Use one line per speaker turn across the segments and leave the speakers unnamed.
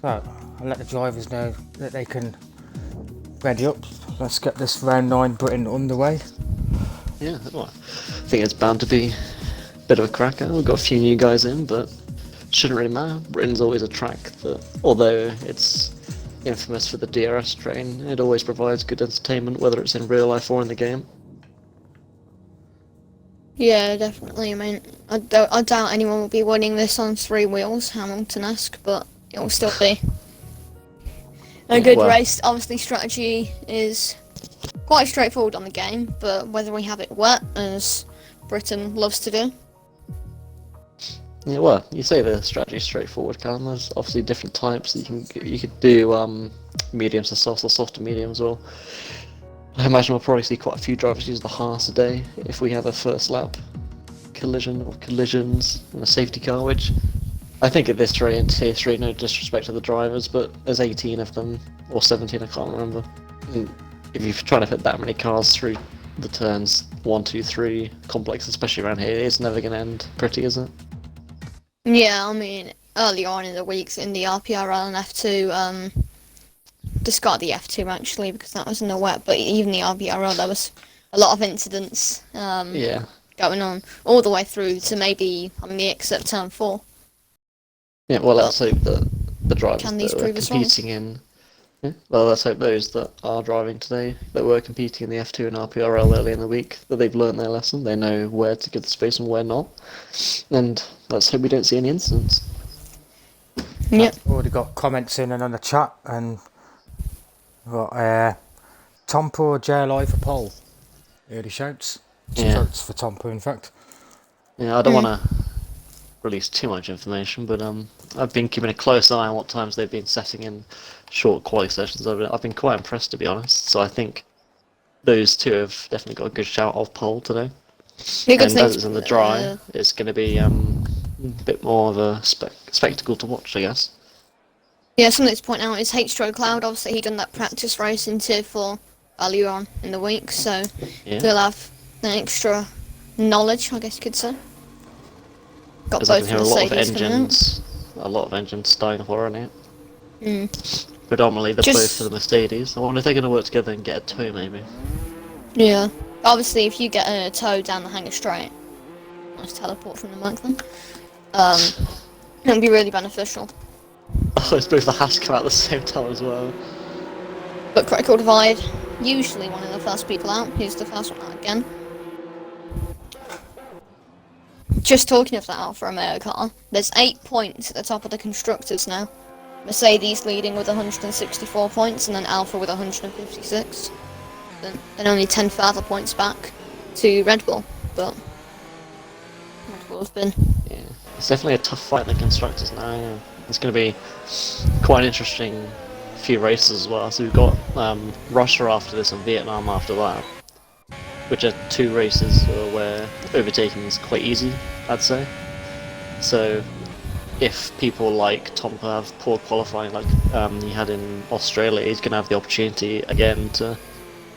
So I'll let the drivers know that they can ready up. Let's get this round 9 Britain underway.
Yeah, well, I think it's bound to be a bit of a cracker. We've got a few new guys in, but shouldn't really matter. Britain's always a track that, although it's infamous for the DRS train, it always provides good entertainment, whether it's in real life or in the game.
Yeah, definitely. I mean, I doubt anyone will be winning this on 3 wheels, Hamilton-esque, but it will still be a good race. Obviously, strategy is quite straightforward on the game, but whether we have it wet, as Britain loves to do.
Yeah, well, you say the strategy is straightforward, Callum. There's obviously different types. You could do mediums to softs or soft to mediums, or I imagine we'll probably see quite a few drivers use the Haas a day if we have a first lap collision or collisions in a safety car, which I think at this rate in Tier 3, no disrespect to the drivers, but there's 18 of them, or 17, I can't remember. And if you're trying to fit that many cars through the turns 1, 2, 3 complex, especially around here, it's never going to end pretty, is it?
Yeah, I mean, early on in the weeks in the RPRL and F2, discard the F2 actually because that was in the wet, but even the RPRL there was a lot of incidents going on all the way through to maybe on the exit turn 4.
Yeah, well, let's hope that the drivers
Can
that
these
are
prove us
competing in... Yeah, well, let's hope those that are driving today, that were competing in the F2 and RPRL early in the week, that they've learned their lesson, they know where to give the space and where not, and let's hope we don't see any incidents.
Yep.
I've already got comments in and on the chat, and we've got Tompa or JLI for pole. Early shouts. Shouts for Tompa, in fact.
Yeah, I don't want to release too much information, but I've been keeping a close eye on what times they've been setting in short quali sessions. I've been quite impressed, to be honest. So I think those two have definitely got a good shout of pole today. And as it's in the dry, it's going to be a bit more of a spectacle to watch, I guess.
Yeah, something to point out is H-Stroke Cloud. Obviously, he done that practice race in Tier 4 earlier on in the week, so he'll have an extra knowledge, I guess you could say. Got both
I can hear
Mercedes
a lot of engines starting up already. Predominantly both for the Mercedes. I wonder if they're going to work together and get a tow, maybe.
Yeah. Obviously, if you get a tow down the hangar straight, nice teleport from the mic then, it'll be really beneficial.
Oh, it's both the Haas come out at the same time as well.
But critical divide, usually one of the first people out. He's the first one out again. Just talking of that Alfa Romeo car, there's 8 points at the top of the constructors now. Mercedes leading with 164 points, and then Alfa with 156. Then only 10 further points back to Red Bull, but Red Bull have been...
Yeah, it's definitely a tough fight in the constructors now. Yeah. It's going to be quite an interesting few races as well. So we've got Russia after this and Vietnam after that, which are 2 races where overtaking is quite easy, I'd say. So if people like Tompa have poor qualifying like he had in Australia, he's going to have the opportunity again to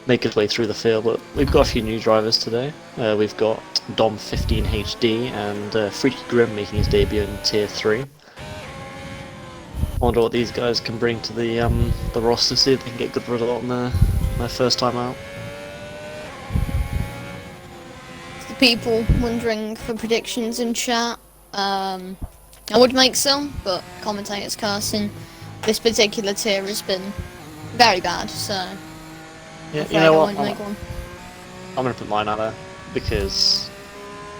make his way through the field. But we've got a few new drivers today. We've got Dom 15 HD and Freaky Grim making his debut in Tier 3. I wonder what these guys can bring to the roster, see if they can get good result on their first time out.
The people wondering for predictions in chat, I would make some, but commentators cursing. This particular tier has been very bad, so
yeah, you know what?
Make one.
I'm gonna put mine out there because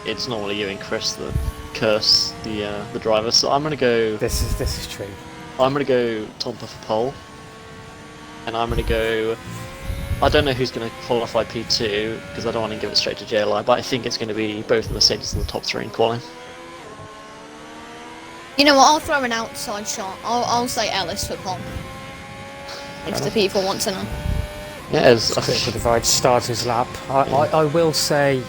it's normally you and Chris that curse the driver. So I'm gonna go.
This is true.
I'm gonna go Tompa for pole, and I'm gonna go. I don't know who's gonna qualify P2 because I don't want to give it straight to JLI, but I think it's gonna be both the Mercedes in the top 3 in quali.
You know what? I'll throw an outside shot. I'll say Ellis for pole. If the people want to know.
Yeah, as
Critical divide starts his lap. I will say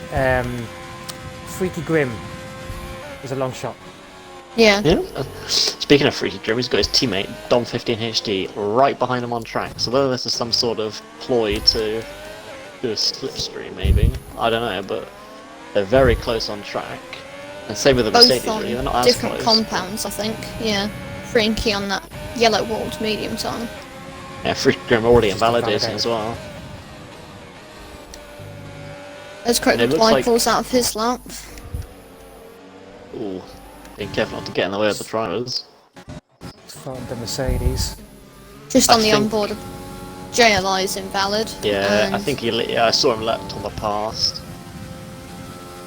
Freaky Grim is a long shot.
Yeah.
Speaking of Freaky Grim, he's got his teammate Dom 15 HD right behind him on track. So whether this is some sort of ploy to do a slipstream, maybe I don't know, but they're very close on track. And same with the
Both
Mercedes,
on
really. They're not as
different
close.
compounds, I think. Yeah, Freaky on that yellow walled medium time.
Yeah, Freaky Grim already
Just
invalidating
invalidated.
as well.
As Critical
it looks
Divide
like-
pulls out of his lap.
Ooh, being careful not to get in the way of the drivers.
Find the Mercedes.
Just
I
on the
think-
onboard of JLI is invalid.
Yeah, I
and
think I saw him let Tomba past.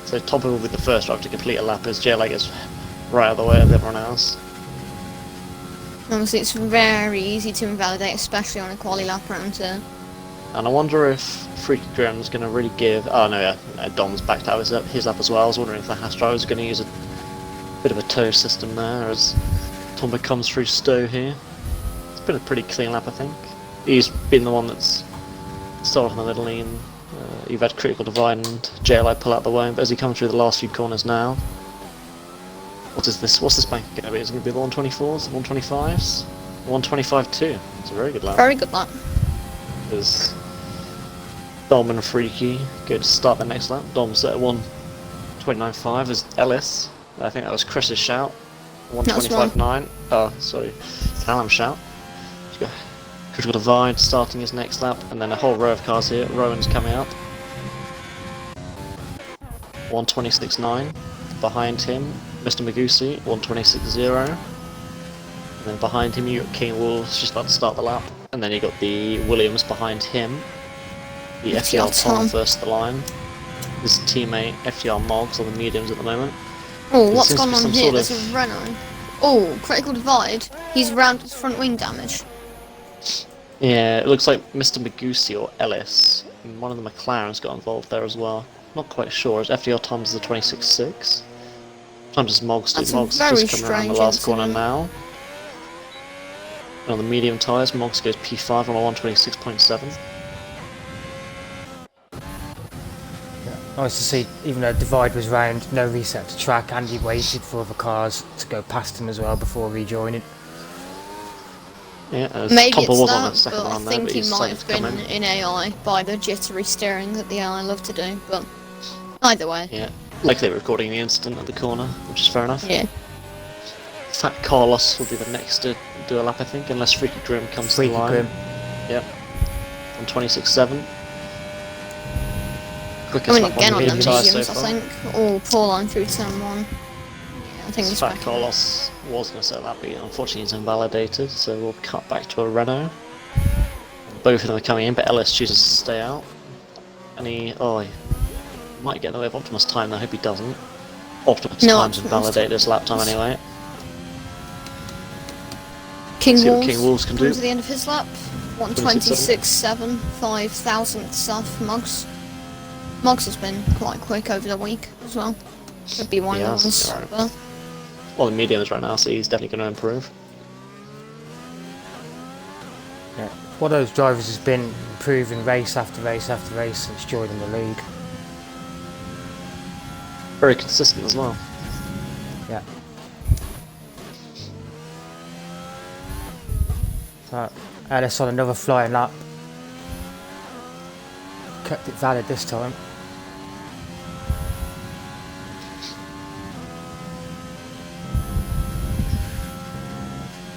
So Tomba will be the first driver to complete a lap as JLA gets right out of the way of everyone else.
Obviously, it's very easy to invalidate, especially on a quali lap round turn.
And I wonder if Freaky Grim's going to really give... Oh no, yeah, Dom's backed out his lap as well. I was wondering if the Haas driver's going to use a bit of a tow system there as Tomba comes through Stowe here. It's been a pretty clean lap, I think. He's been the one that's started in the middle lane. You've had Critical Divide and JLI pull out the way, but as he comes through the last few corners now... What's this bank going to be? Is it going to be the 124s, the 125s? 125 too. It's a very good lap.
Very good lap.
As Dom and Freaky go to start the next lap. Dom's at 129.5 as Ellis. I think that was Chris's shout. 125.9. Oh, sorry. Callum's shout. He's got Critical Divide starting his next lap, and then a whole row of cars here. Rowan's coming up. 126.9. Behind him, Mr. Magusi, 126.0. And then behind him you got King Wolves just about to start the lap. And then you got the Williams behind him. The FTR Tom first the line. His teammate FTR Moggs on the mediums at the moment.
Oh, what's
seems to
gone
be
on
some
here?
sort
There's
of-
a Renault. Oh, Critical Divide. He's round his front wing damage.
Yeah, it looks like Mr. Magusi or Ellis. And one of the McLarens got involved there as well. Not quite sure. As FTR Tom's the 26.6. Sometimes as Moggs do.
That's a
Moggs
very
just coming around the
strange
last corner
incident.
now. And on the medium tyres, Moggs goes P5 on a 126.7.
Nice to see, even though Divide was round, no reset to track, and he waited for other cars to go past him as well before rejoining.
Yeah, as
Maybe
Tompa
it's
was on the
that,
second
but I
round there,
think
but
he
he's
might
decided
have
to come
been
in.
in AI by the jittery steering that the AI love to do, but either way.
Yeah, likely recording the incident at the corner, which is fair enough.
Yeah.
Fat Carlos will be the next to do a lap, I think, unless Freaky Grim comes to
Freaky
the line.
Grim.
Yep. On 26.7.
I
Quickest
mean,
lap
again on the
medium tyres
mediums,
so
I
far.
think. Oh, poor line through turn 1. Yeah, I think it's
Fat
back.
Carlos was going to set that, but unfortunately he's invalidated, so we'll cut back to a Renault. Both of them are coming in, but Ellis chooses to stay out. And he might get in the way of Optimus' time, I hope he doesn't. Optimus
No,
time's
Optimus
invalidated this lap time anyway.
King
See what
Wolves
King Wolves can do.
comes to the end of his lap. 126.7, 5 thousandths off Moggs. Moggs has been quite quick over the week as well. Could be one
He
of
has,
the ones.
you're right.
But
Well, the mediums right now, so he's definitely going to improve.
Yeah. One of those drivers has been improving race after race after race since joining the league.
Very consistent as well.
Yeah. So, Ellis on another flying lap. Kept it valid this time.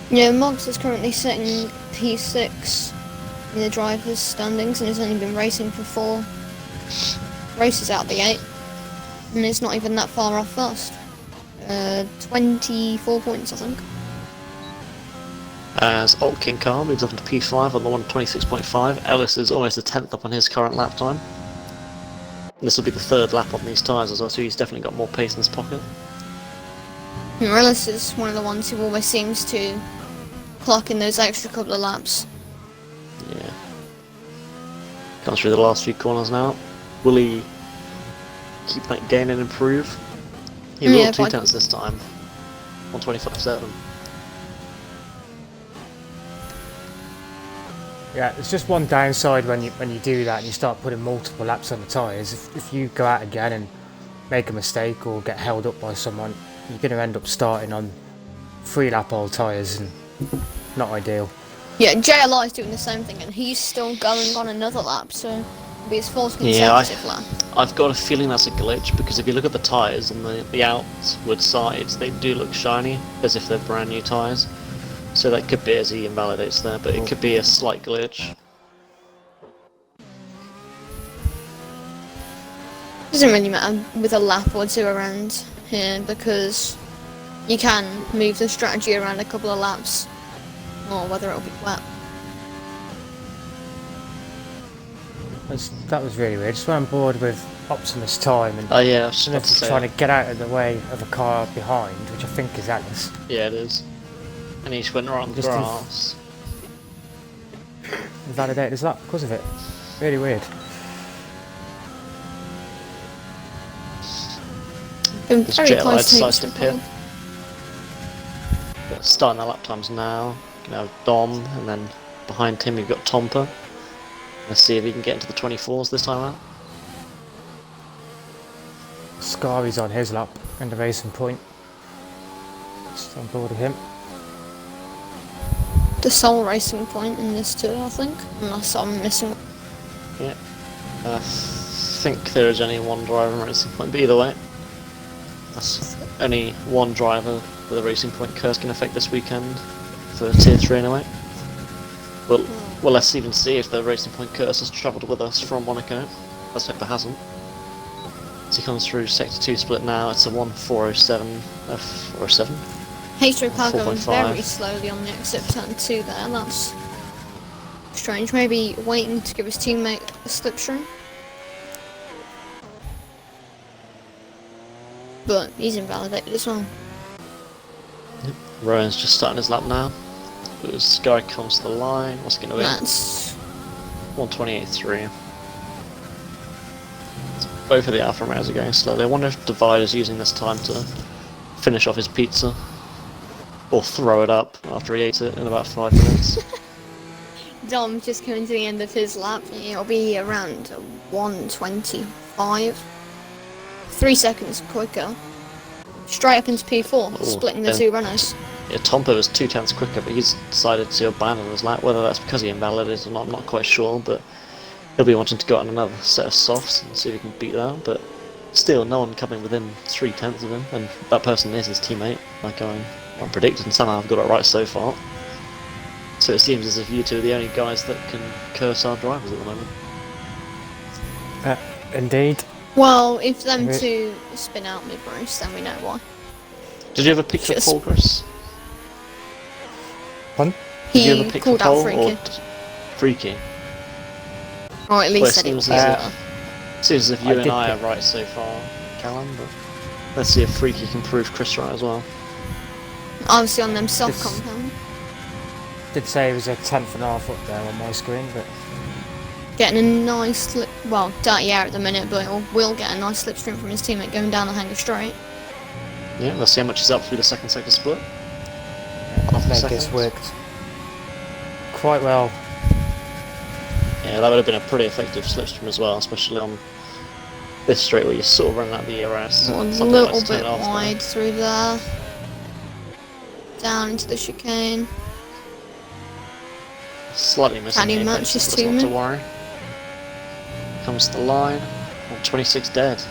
yeah, Moggs is currently sitting P6 in the drivers' standings and has only been racing for 4 races out of the 8. And it's not even that far off first. 24 points, I think.
As Alt King Car moves up into P5 on the 126.5, Ellis is almost a tenth up on his current lap time. And this will be the 3rd lap on these tyres as well, so he's definitely got more pace in his pocket.
Morales is one of the ones who always seems to clock in those extra couple of laps.
Yeah. Comes through the last few corners now. Will he keep that gain and improve? He will
Yeah,
2
quite-
tenths this time. 125.7.
Yeah, it's just one downside when you do that and you start putting multiple laps on the tyres. If you go out again and make a mistake or get held up by someone, you're going to end up starting on 3 lap old tyres, and not ideal.
Yeah, JLI is doing the same thing and he's still going on another lap, so it'll be his 4th
Yeah,
consecutive lap.
I've got a feeling that's a glitch, because if you look at the tyres on the outward sides, they do look shiny, as if they're brand new tyres. So that could be as he invalidates there, but it could be a slight glitch.
Doesn't really matter with a lap or two around here because you can move the strategy around a couple of laps, or whether it'll be wet.
That was really weird. Just went on board with Optimus Time and
Oh yeah, I was just about to say
trying
that.
to get out of the way of a car behind, which I think is Alice.
Yeah, it is. And he just went right on the
Just
grass.
Invalidated his lap because of it. Really weird.
Been
This
very
jet lag
close to
decides to
next
pit.
one.
Starting the lap times now. Gonna have Dom, and then behind him you've got Tompa. Let's see if he can get into the 24s this time out.
Scary's on his lap and the racing point. Just on board with him.
The sole racing point in this too, I think, unless I'm missing.
Yeah. I think there is only one driver in Racing Point, but either way, that's only one driver with a Racing Point curse can affect this weekend for Tier 3 anyway. Well, let's even see if the Racing Point curse has travelled with us from Monaco. Let's hope it hasn't. So he comes through Sector 2 split now, it's a 1.407, 407.
H3 car going
4.5.
very slowly on the exit turn 2 there, that's strange. Maybe waiting to give his teammate a slipstream. But he's invalidated as well.
Rowan's just starting his lap now. This guy comes to the line, what's he going to be?
That's
128.3. Both of the Alfa Romeos are going slowly. I wonder if Divide is using this time to finish off his pizza. Or throw it up after he ate it in about 5 minutes.
Dom just coming to the end of his lap. It'll be around 125. 3 seconds quicker. Straight up into P4,
Oh,
splitting the
then-
two runners.
Yeah, Tompa was 2 tenths quicker, but he's decided to abandon his lap. Whether that's because he invalidated or not, I'm not quite sure, but he'll be wanting to go on another set of softs and see if he can beat that. But still, no one coming within 3 tenths of him, and that person is his teammate, like I predicted, and somehow I've got it right so far. So it seems as if you two are the only guys that can curse our drivers at the moment.
Indeed.
Well, if them
Okay.
two spin out mid-race, then we know why.
Did you ever pick the
Just-
pole, Chris?
Pardon?
Did you
He
ever pick
called
the
out
pole
Freaky.
or Freaky?
Or at least
Well, it
said it was
seems as
better.
Seems as if
I
you and
did
I are
pick-
right so far, Callum, but let's see if Freaky can prove Chris right as well.
Obviously on them soft
This-
compound.
Did say it was a 10th and a half up there on my screen, but
Getting a nice well, dirty air at the minute, but will get a nice slipstream from his teammate going down the hanger straight.
Yeah, let's see how much he's up through the second sector split.
I think
seconds.
it's worked quite well.
Yeah, that would have been a pretty effective slipstream as well, especially on this straight where you're sort of running out the ERS.
A
Something
little
like to turn
bit
it off there.
wide through there. Down into the chicane.
Slightly missing
Can he
the
match
apex,
his
that's not to
teammate?
worry. Comes to the line, 26 dead.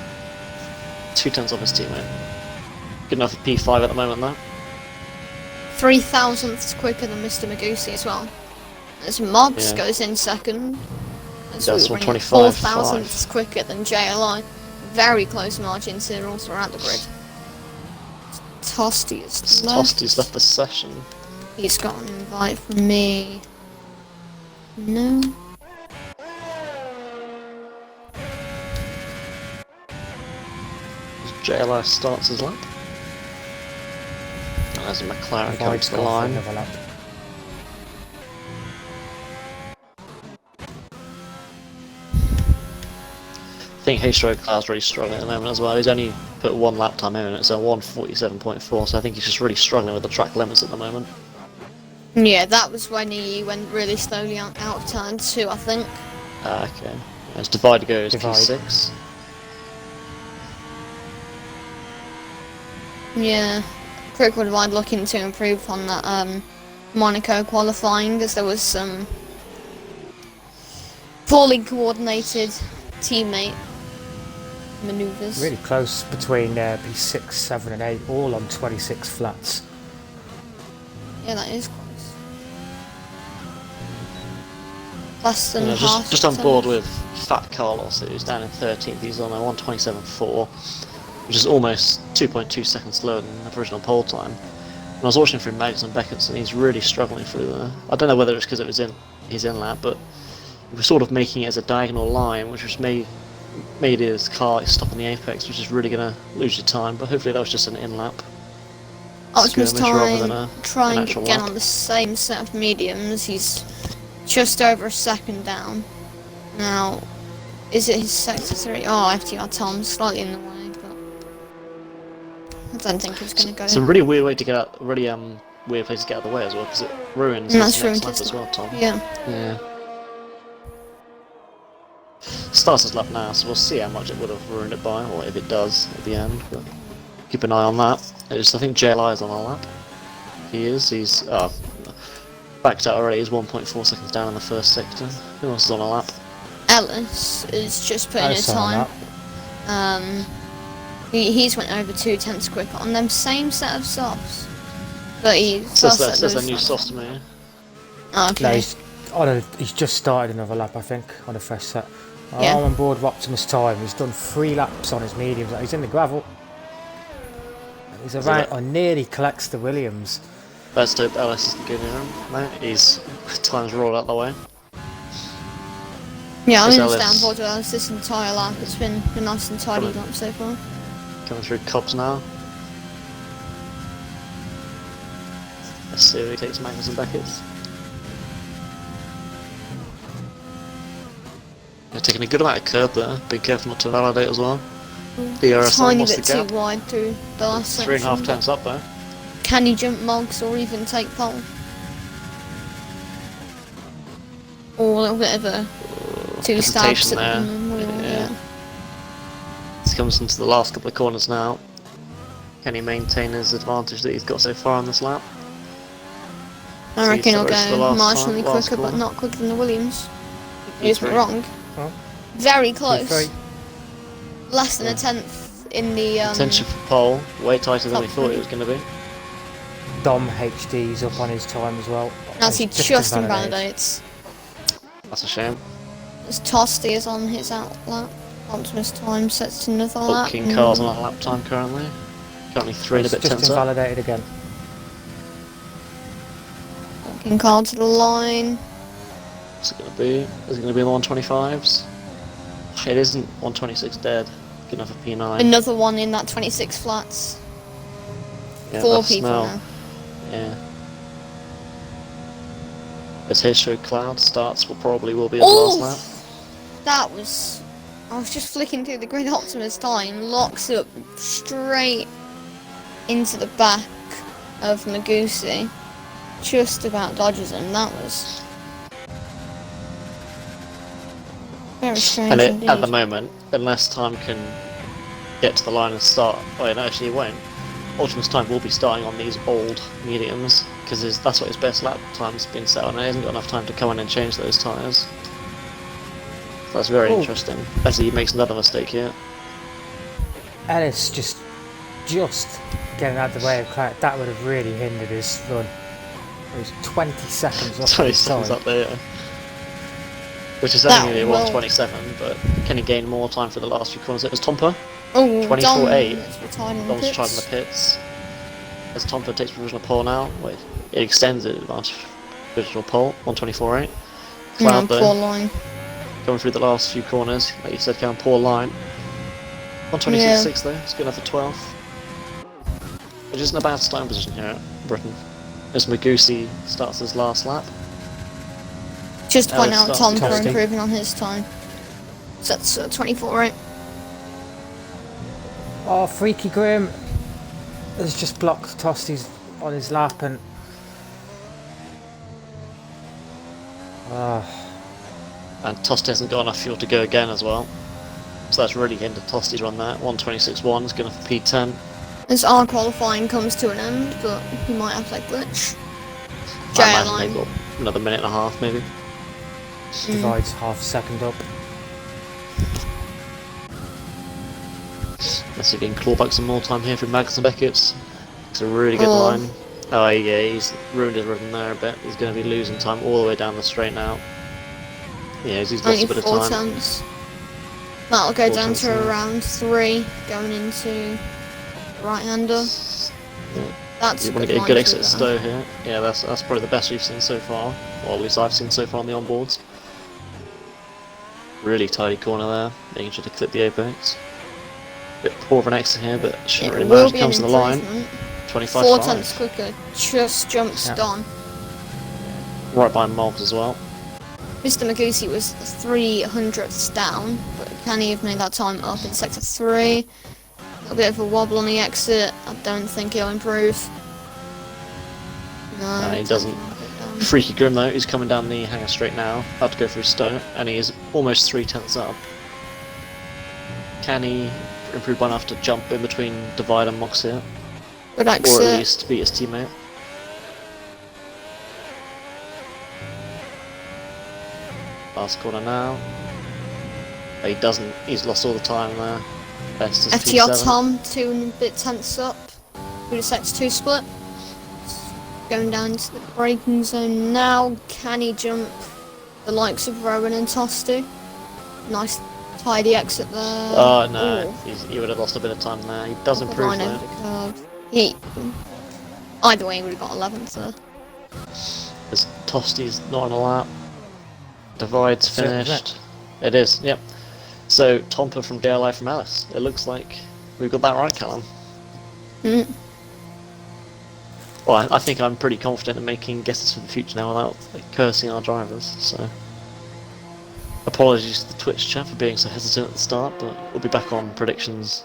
2 tenths off his teammate. Good enough for P5 at the moment though.
3 thousandths quicker than Mr. Magusi as well. As Mobs
Yeah.
goes in second. As
That's
we bring
125,
4 thousandths quicker than JLI. Very close margins here all throughout the grid. Tosti is left.
Tosti's left the session.
He's got an invite from me. No.
JLI starts his lap. And there's a McLaren coming
Void's
to the
gone for
line.
another lap.
I think H-Stroke Cloud's really struggling at the moment as well. He's only put 1 lap time in and it's a 1:47.4, so I think he's just really struggling with the track limits at the moment.
Yeah, that was when he went really slowly out of turn 2, I think.
Okay. As Divide goes
Divide.
P6.
Yeah. Critical Divide looking to improve on that Monaco qualifying, as there was some poorly coordinated teammate manoeuvres.
Really close between P6, 7 and 8, all on 26 flats.
Yeah, that is close. Less than
You know,
half.
just on
of
board
them.
with Fat Carlos, who's down in 13th. He's on a 1:27.4, which is almost 2.2 seconds slower than the original pole time. And I was watching through Mags and Beckett's, and he's really struggling through there. I don't know whether it's because it was in his in lap, but he was sort of making it as a diagonal line, which was made his car stop on the apex, which is really going to lose your time. But hopefully that was just an in lap.
Optimus
rather than
Time
an
trying
actual
again
lap.
on the same set of mediums. He's just over a second down. Now, is it his sector 3? Oh, FTR Tom's slightly in the way, but I don't think he's going to go.
It's a really weird way to get out. Really weird place to get out of the way as well, because it ruins
And
his
that's
next
ruined
lap
his
as well, Tom.
Yeah.
Yeah. Starts his lap now, so we'll see how much it would have ruined it by, or if it does at the end. But keep an eye on that. I think JLI is on our lap. He is. He's backed out already. He's 1.4 seconds down in the first sector. Who else is on our lap?
Ellis is just putting
That's
a
on
time. He's went over 2/10 quicker on them same set of softs. But
Says that new sauce to me.
Okay.
No, he's just started another lap, I think, on a fresh set.
Yeah.
I'm on board with Optimus Time. He's done 3 laps on his mediums. He's in the gravel. He's around. I nearly collects the Williams.
Let's hope Ellis isn't getting him. No, he's time's rolled out the way.
Yeah, I'm
Is
going to stay on
Ellis-
board with Ellis this entire lap. It's been a nice and tidy lap so far.
Coming through Cobbs now. Let's see if he takes Magnus and Beckett's. They're taking a good amount of curb there. Be careful not to validate as well. DRS on,
Tiny
what's
bit
the
too
gap?
wide through the last section.
3.5 tenths up though.
Can he jump mogs or even take pole? Or a little bit of a two stabs
Hesitation
at
there.
the wheel,
Yeah. He comes into the last couple of corners now. Can he maintain his advantage that he's got so far on this lap?
I reckon he'll go
Last time,
marginally
last
quicker, but
corner.
not quicker than the Williams. Use me
P3.
wrong.
Oh.
Very close.
P3.
Less than a tenth in the
Attention for pole, way tighter than we
top
thought
three.
it was going to be.
Dom HD's up on his time as well.
as he
He's
just
invalidated.
invalidates.
That's a shame.
As Tosti is on his out lap. Optimus Time sets another lap.
King cars on our lap time currently. Currently 3 and a
He's
bit
just
tenths up.
invalidated again.
King car to the line.
What's it going to be? Is it going to be in the 125s? It isn't 126 dead. Good enough for P9.
Another one in that 26 flats.
Yeah,
4
that's
people now.
Yeah. As his show Cloud starts, will be his
Oh!
last lap.
That was... I was just flicking through the grid. Optimus Time locks up straight into the back of Magusi. Just about dodges him. That was... very strange
And
indeed.
at the moment, unless Time can get to the line and start, well, no, actually he won't. Optimus Time will be starting on these old mediums because that's what his best lap time's been set on. And he hasn't got enough time to come in and change those tyres. So that's very interesting. As he makes another mistake here.
Ellis just getting out of the way of Clark. That would have really hindered his run. It was 20 seconds off
20
his
seconds
time.
up there. Which is
That
only
will-
127, but can he gain more time for the last few corners? It was Tompa.
Oh,
24.8.
Dom is retired in the
Dom's tried in the
pits.
pits. As Tompa takes provisional pole now. Wait, it extends the advantage. Provisional pole, 124.8. Cloud
Poor
though,
line.
going through the last few corners. Like you said, Cam, poor line. 126.6 though, it's good enough for 12th. Which isn't a bad starting position here at Britain. As Magusi starts his last lap.
Just to point
Alex
out
starts
Tom for
Tosti.
improving on his time. So that's 24, right?
Oh, Freaky Graham has just blocked Tosti's on his lap and...
And Tosti hasn't got enough fuel to go again as well. So that's really hindered Tosti's run there. 126.1 is going for P10.
As our qualifying comes to an end, but he might have like glitch.
I
JL
imagine they've
line.
got another minute and a half maybe.
divides half a second up.
Let's see if he can claw back some more time here from Magnus and Beckett's. It's a really good
Oh.
line. Oh yeah, he's ruined his rhythm there a bit. He's going to be losing time all the way down the straight now. Yeah, he's lost
Only
a bit of
4
time.
tenths. That'll go
4
down
tenths,
to
yeah.
around 3 going into right-hander.
Yeah.
That's
You
a
want to
good
get a
line
good
through
exit
there.
stow here. Yeah, that's probably the best we've seen so far. Or at least I've seen so far on the onboards. Really tidy corner there, making sure to clip the apex. Bit poor of an exit here, but shouldn't
It
really
will
matter.
be an
Comes to the line.
improvement.
25.5.
4 tenths quicker, just jumps
Yeah.
Don.
Right by Moggs as well.
Mr. Magusi was 300ths down, but can he have made that time up in sector 3? A little bit of a wobble on the exit. I don't think he'll improve. No,
He doesn't. Freaky Grim though, he's coming down the hangar straight now. About to go through Stowe, and he is almost 3 tenths up. Can he improve by enough to jump in between Divide and Mox here?
Good
Or at
exit.
least beat his teammate? Last corner now. He doesn't, he's lost all the time there. Best is
FTR
P7.
Tom, 2 and a bit tenths up. Through the sector 2 split. Going down to the braking zone now. Can he jump the likes of Rowan and Tostu? Nice tidy exit there.
Oh no,
Ooh.
he would have lost a bit of time there. He does
Upper
improve
line over
though.
the curve. Either way, he would have got 11th there.
As Tosti's not on a lap. Divide's
That's it, isn't
finished. It is, yep. So, Tomper from JLI from Alice. It looks like we've got that right, Callum.
Mm.
Well, I think I'm pretty confident in making guesses for the future now without cursing our drivers, so... Apologies to the Twitch chat for being so hesitant at the start, but we'll be back on predictions,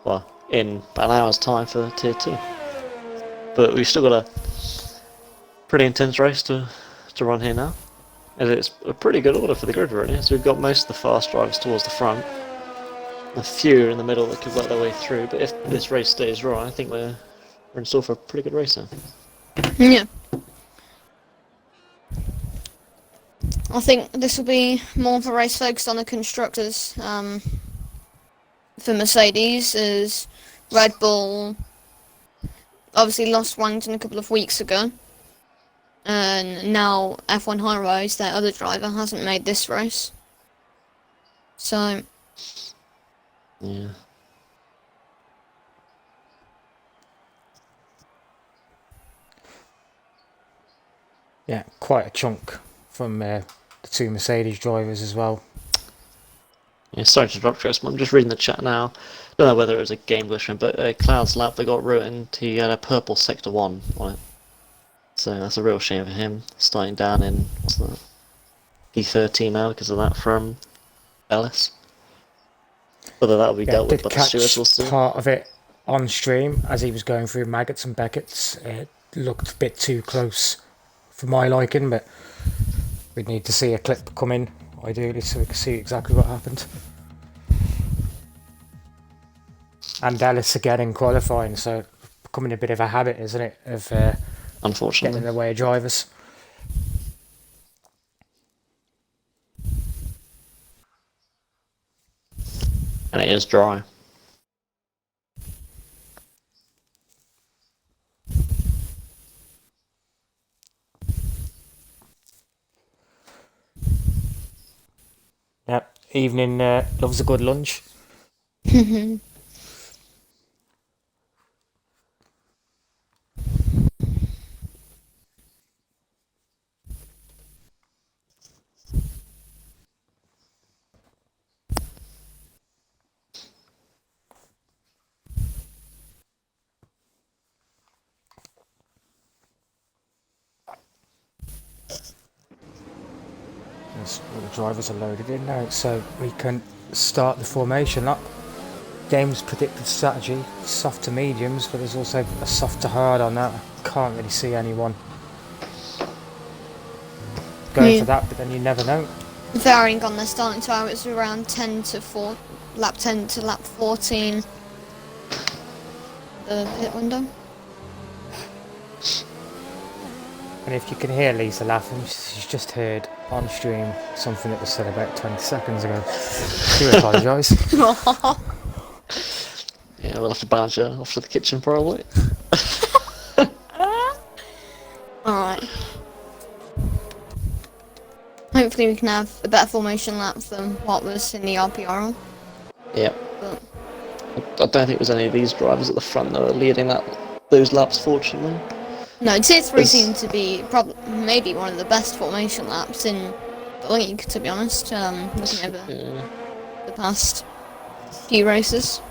well, in about an hour's time for Tier 2. But we've still got a pretty intense race to run here now. And it's a pretty good order for the grid really, so we've got most of the fast drivers towards the front. A few in the middle that could work their way through, but if this race stays right, I think we're in store for a pretty good race now.
Yeah. I think this will be more of a race focused on the constructors. For Mercedes, is Red Bull obviously lost Wangton a couple of weeks ago. And now F1 High Rise, their other driver, hasn't made this race. So,
Yeah.
Yeah, quite a chunk from the 2 Mercedes drivers as well.
Yeah, sorry to interrupt, Chris, I'm just reading the chat now. Don't know whether it was a game glitch, but Cloud's lap that got ruined, he had a purple Sector 1 on it. So that's a real shame for him, starting down in, what's that, P13 now because of that from Ellis. Whether that'll be
Yeah,
dealt with
did
by the
catch
stewards, we'll see.
part of it on stream as he was going through Maggots and Beckett's. It looked a bit too close for my liking, but we'd need to see a clip come in, ideally, so we can see exactly what happened. And Ellis again in qualifying, so becoming a bit of a habit, isn't it, of getting
Unfortunately.
in the way of drivers.
And it is dry.
Yep, evening loves a good lunch. All the drivers are loaded in now, so we can start the formation up. Game's predicted strategy, soft to mediums, but there's also a soft to hard on that. I can't really see anyone going for that, but then you never know.
varying on their starting time, it's around 10 to 4, lap 10 to lap 14. The pit window.
And if you can hear Lisa laughing, she's just heard on stream something that was said about 20 seconds ago. I do apologise.
Yeah, we'll have to bounce you off to the kitchen probably.
Alright. Hopefully hopefully we can have a better formation lap than what was in the RPR.
Yeah.
But
I don't think there's any of these drivers at the front that are leading those laps, fortunately.
no, Tier 3
It's-
seemed to be maybe one of the best formation laps in the league, to be honest, looking over
Yeah.
the past few races.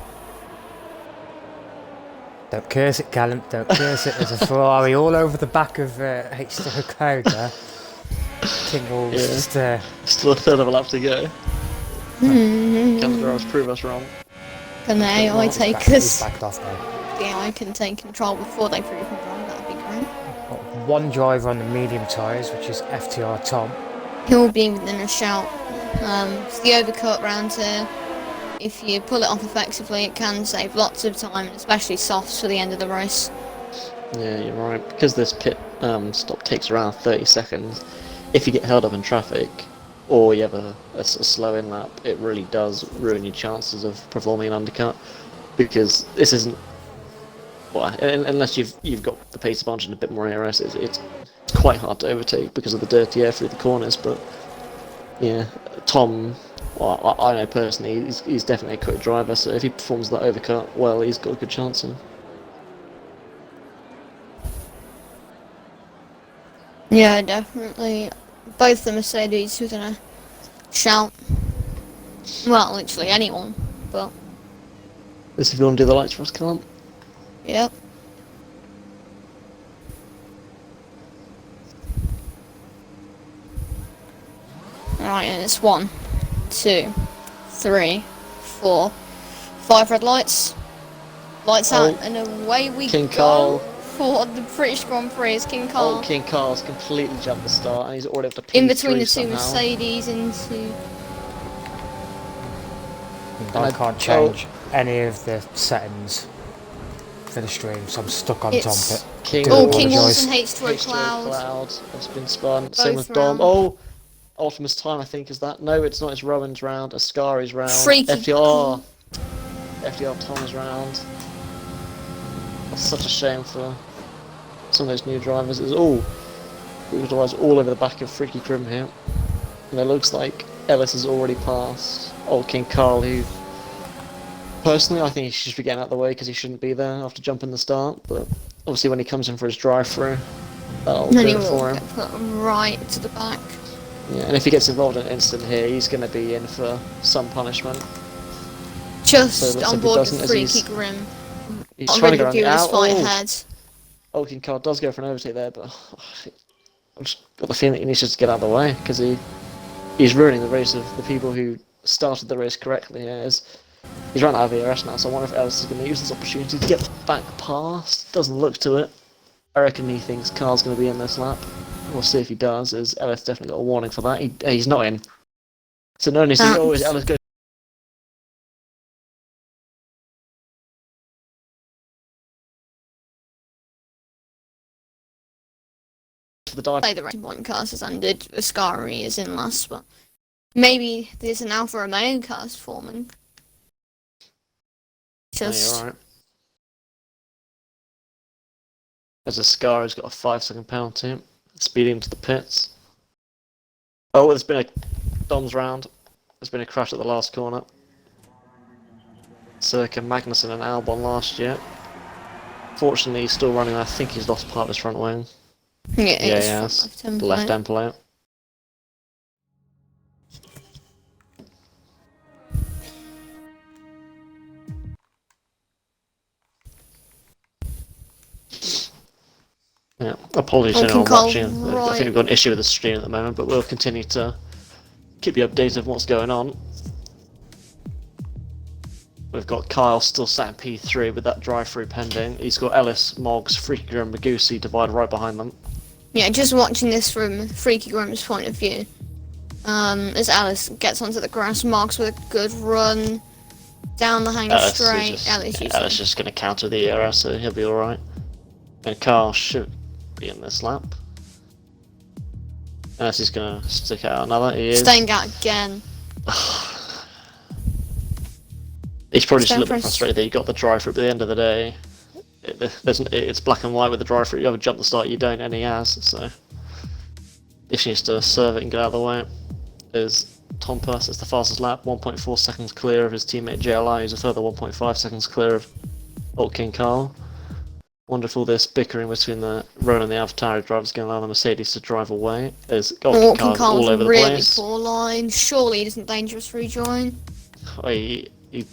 Don't curse it, Callum. Don't curse it. There's a Ferrari all over the back of H2 Cloud there. King Wolves
Yeah.
just
Still a third of a lap to go. Can the drivers prove us wrong?
Can the AI
he's
take
he's
us?
backed off now.
The AI can take control before they prove me wrong, that'd be great.
Got one driver on the medium tyres, which is FTR Tom.
He'll be within a shout. It's the overcut round here. If you pull it off effectively, it can save lots of time, especially softs for the end of the race.
Yeah, you're right. Because this pit stop takes around 30 seconds, if you get held up in traffic, or you have a slow in lap, it really does ruin your chances of performing an undercut. Because this isn't... Well, unless you've got the pace advantage and a bit more ARS, it's quite hard to overtake because of the dirty air through the corners, but... Yeah, Tom... Well, I know personally, he's definitely a quick driver, so if he performs that overcut well, he's got a good chance of.
Yeah, definitely. Both the Mercedes were gonna shout. Well, literally anyone, but
This if you want to do the lights for us, Callum.
yep. Alright, and it's 1, 2, 3, 4, 5 red lights. Lights out, and away we
King
go
Carl.
for the British Grand Prix. It's King Carl.
Oh, King Carl's completely jumped the start, and he's already up to P3
In between the two
somehow.
Mercedes into...
I can't change any of the settings for the stream, so I'm stuck on
It's-
Tom Pit.
King
Do
Oh,
apologise.
King Wolves and H2O
H2O
Cloud.
has been spun. Same
Both
with Dom.
round.
Oh, Ultimus time, I think, is that? No, it's not. It's Rowan's round. Ascari's round.
Freaky.
FTR Tom's round. That's such a shame for some of those new drivers. It's all drivers all over the back of Freaky Grim here, and it looks like Ellis has already passed old King Carl, who personally I think he should be getting out of the way because he shouldn't be there after jumping the start. But obviously, when he comes in for his drive-through, that'll
And then
do
he
it
will
for him.
get put right to the back.
Yeah, and if he gets involved in an incident here, he's going to be in for some punishment.
Just
So it looks
on
like he
board
doesn't,
with
as
Freaky
he's-
Grim.
He's
Not
trying to
ready
go around
to
the
do
out.
his fight
Oh,
ahead.
old King Carl does go for an overtake there, but I've just got the feeling he needs to just get out of the way because he's ruining the race of the people who started the race correctly. Yeah, he's run out of ERS now, so I wonder if Ellis is going to use this opportunity to get back past. Doesn't look to it. I reckon he thinks Carl's going to be in this lap. We'll see if he does, as Ellis definitely got a warning for that. He's not in. So no, he's always Ellis goes. For the dive.
Play the racing point cars has ended. Ascari is in last, but maybe there's an Alfa Romeo cars forming.
No,
Just
you're right. As a Scar has got a 5-second penalty, speeding to the pits. Oh, there's been a Dom's round. There's been a crash at the last corner. Circa Magnussen and Albon last year. Fortunately, he's still running. I think he's lost part of his front wing.
yeah,
Yeah,
it's
yes.
left hand
The left
plate.
end player. Yeah, apologies
Oh,
to anyone
King Carl,
watching. I
right.
think we've got an issue with the stream at the moment, but we'll continue to keep you updated of what's going on. We've got Kyle still sat in P3 with that drive-through pending. He's got Ellis, Moggs, Freaker and Magusi divided right behind them.
Yeah, just watching this from Freaky Grim's point of view. As Alice gets onto the grass, marks with a good run down the hanging straight.
Ellis just going to counter the ERS, so he'll be alright. And Kyle should be in this lap. Unless he's going to stick out another, he is.
Staying out again.
He's probably just a
Stone
little bit
press.
frustrated that he got the drive-through, but at the end of the day, it's black and white with the drive-through. You either jump the start, you don't, and he has, so... if she needs to serve it and get out of the way, is Tompa. It's the fastest lap, 1.4 seconds clear of his teammate JLI, who's a further 1.5 seconds clear of Old King Carl. Wonderful, this bickering between the Rowan and the AlphaTauri drivers going to allow the Mercedes to drive away. There's Old King Carl all over the
really
place.
Poor line. Surely he isn't dangerous for rejoin.
Oh, he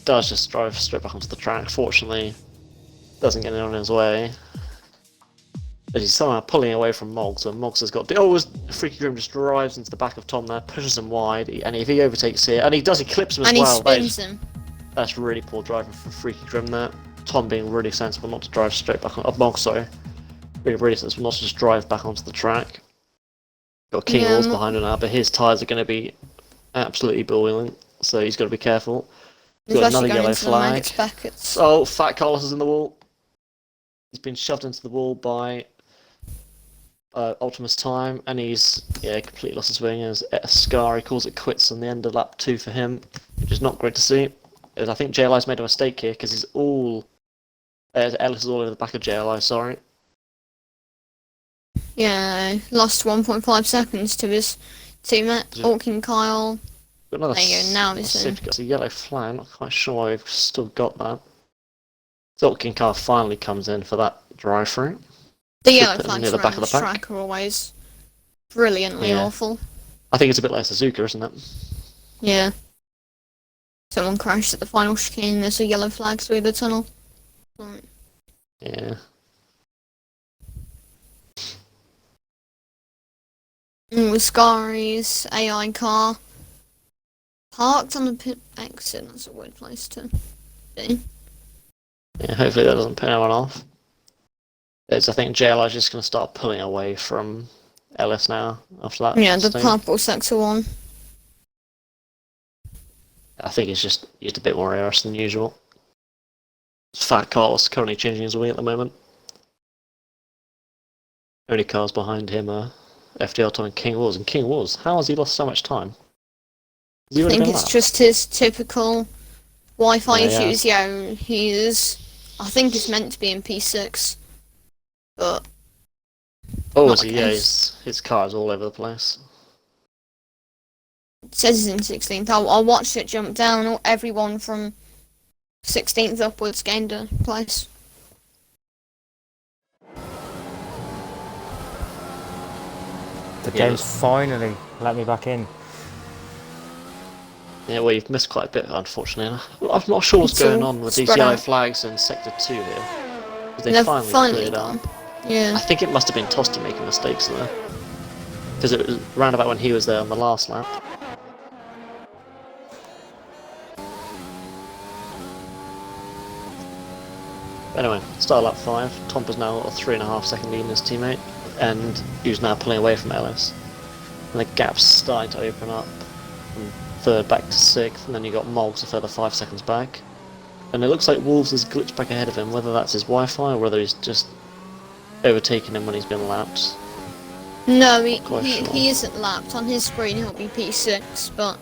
does just drive straight back onto the track. Fortunately, doesn't get anyone in his way. But he's somehow pulling away from Moggs, and Moggs has got... Oh, Freaky Grim just drives into the back of Tom there, pushes him wide, and if he overtakes here, and he clips him as well.
And he spins him.
That's really poor driving from Freaky Grim there. Tom being really sensible not to drive straight back on... Moggs, sorry. Really sensible not to just drive back onto the track. Got King Walls behind him now, but his tyres are going to be absolutely boiling, so he's got to be careful. He's got another yellow flag. Oh, Fat Carlos is in the wall. He's been shoved into the wall by Optimus Time, and he's completely lost his wing. As Scar, he calls it quits on the end of lap 2 for him, which is not great to see. As I think JLI's made a mistake here because Ellis is all over the back of JLI. Sorry.
Yeah, lost 1.5 seconds to his teammate, Orkin Kyle. There you go, now he's in.
Got a yellow flag, not quite sure why we've still got that. Orkin Kyle finally comes in for that drive-through.
The yellow flags near the back of the track are always brilliantly awful.
I think it's a bit like Suzuka, isn't it?
Yeah. Someone crashed at the final chicane, there's a yellow flag through the tunnel. Right.
Yeah.
With Scari's AI car parked on the pit exit, that's a weird place to be.
Yeah, hopefully that doesn't put anyone off. I think JLI's just going to start pulling away from Ellis now after that.
Yeah, the purple sector one.
I think it's just used a bit more airs than usual. Fat Carl's currently changing his wing at the moment. Only cars behind him are FTR Tom and King Wars. And King Wars, how has he lost so much time?
I think it's just his typical Wi-Fi issues. Yeah, I think he's meant to be in P6, but...
Oh, is he? Yeah, his car is all over the place.
It says he's in 16th. I watched it jump down. Everyone from 16th upwards gained a place.
The game's finally let me back in.
Yeah, well, you've missed quite a bit, unfortunately. I'm not sure what's going on with these yellow flags in Sector 2 here. They finally cleared up.
Yeah.
I think it must have been Tosti making mistakes there. Because it was round about when he was there on the last lap. Anyway, start lap 5. Tompa's now got a 3.5 second lead in his teammate, and he's now pulling away from Ellis. And the gap's starting to open up from 3rd back to 6th, and then you got Moggs a further 5 seconds back. And it looks like Wolves has glitched back ahead of him, whether that's his Wi-Fi or whether he's just overtaken him when he's been lapped.
No, he isn't lapped. On his screen he'll be P6, but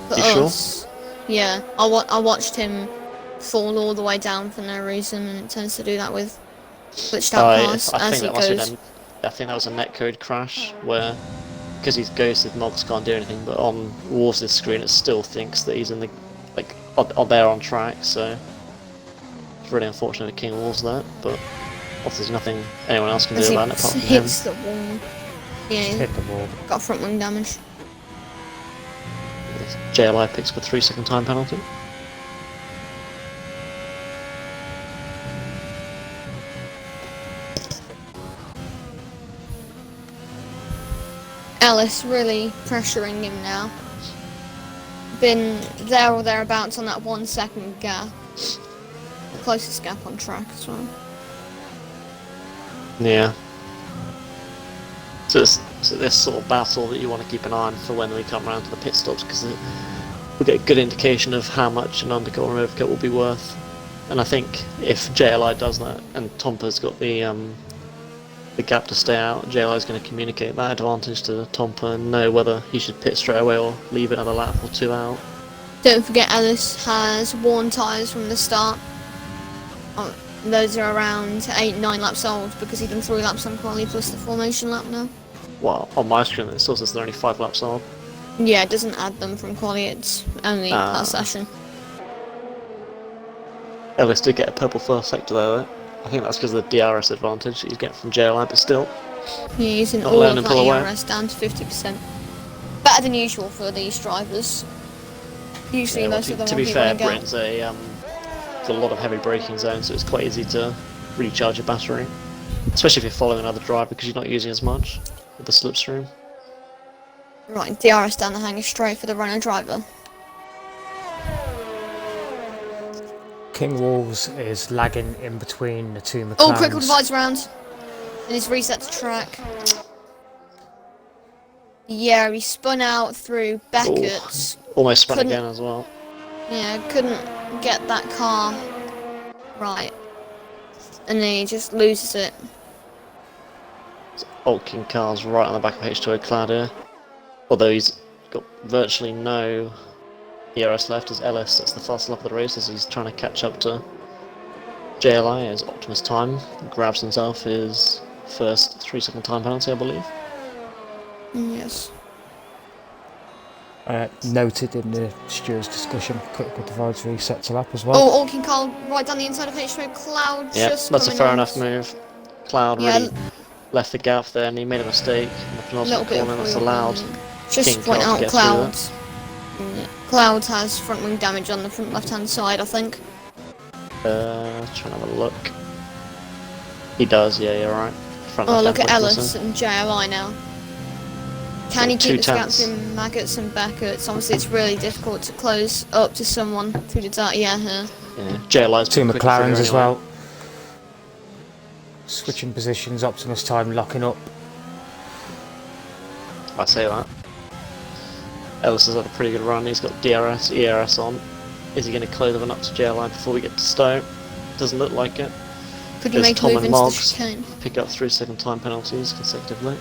for us, sure? Yeah, I watched him fall all the way down for no reason, and it tends to do that with glitched out cars as he goes.
I think that was a netcode crash where, because he's ghosted, Moggs can't do anything, but on Wolves' screen it still thinks that he's in the there on track, so it's really unfortunate that King Wolves there, but obviously there's nothing anyone else can do about it apart from him.
Hits the wall. Yeah,
hit the wall.
Got front wing damage.
JLI picks up a 3-second time penalty.
Ellis really pressuring him now. Been there or thereabouts on that 1 second gap. The closest gap on track as well.
Yeah. So it's this sort of battle that you want to keep an eye on for when we come around to the pit stops, because we'll get a good indication of how much an undercut or an overcut will be worth. And I think if JLI does that and Tompa's got the gap to stay out, JLI is going to communicate that advantage to Tompa and know whether he should pit straight away or leave another lap or 2 out.
Don't forget Ellis has worn tyres from the start. Those are around 8-9 laps old because he done 3 laps on quali plus the formation lap now.
Well, on my screen it still says they're only 5 laps on.
Yeah, it doesn't add them from quali, it's only per session.
Ellis did get a purple first sector though. I think that's because of the DRS advantage he's getting from JLI, but still.
Yeah, using
Not
all
letting
of
him
that
pull away.
ERS down to 50%. Better than usual for these drivers. Usually
Yeah, well,
most of them
to
will
be
be
fair,
running out.
Britain's a lot of heavy braking zones, so it's quite easy to recharge your battery. Especially if you're following another driver because you're not using as much with the slipstream.
Right, DRS down the hanger straight for the runner driver.
King Wolves is lagging in between the two McLarens.
Oh, critical divides round. And he's reset to track. Yeah, he spun out through Beckett's.
Almost spun
Couldn't-
again as well.
Yeah, couldn't get that car right. And then he just loses it.
Old King Car's right on the back of H2O Cloud here. Although he's got virtually no ERS left as Ellis. That's the fastest lap of the race as he's trying to catch up to JLI as Optimus Time grabs himself his first 3-second time penalty, I believe.
Yes.
Noted in the stewards discussion, critical divides reset to lap as well.
Oh, Orkin Carl right down the inside of H2O Cloud.
Yeah,
Just
that's a
coming
fair
on.
enough move. Cloud
Yeah,
really left the gap there and he made a mistake in the
a little
penultimate
bit
corner.
of
That's
wheel
allowed
movement. Just
King
point
Carl to
out
get through
Cloud.
that.
Yeah. Cloud has front wing damage on the front left hand side, I think.
Trying to have a look. He does, yeah, you're right. Front
Oh,
left
look
hand
at
brake
Ellis
missing.
and JLI now. Can he
So
keep the
2
gap
tenths.
between Maggots and Beckett's? Obviously, it's really difficult to close up to someone through the dark. Yeah, here.
Yeah, JLI's
Two
quicker
McLarens
figure
as
anyway.
well. Switching positions, Optimus Time locking up.
I say that. Ellis has had a pretty good run. He's got DRS, ERS on. Is he going to close everyone up to JLI before we get to Stowe? Doesn't look like it.
Could you
There's
make a
Tom
move
and
into the
Moggs.
chicane?
Pick up 3-second time penalties consecutively.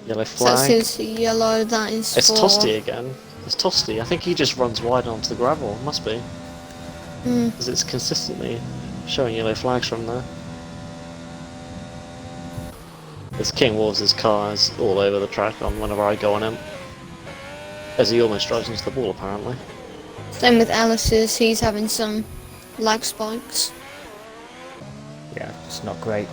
Yellow
So that's
flag.
his yellow, that is
It's
for...
Tosti again. It's Tosti. I think he just runs wide onto the gravel. Must be. Because it's consistently showing yellow flags from there. It's King Wolves' car is all over the track on whenever I go on him. As he almost drives into the wall apparently.
Same with Alice's, he's having some lag spikes.
Yeah, it's not great.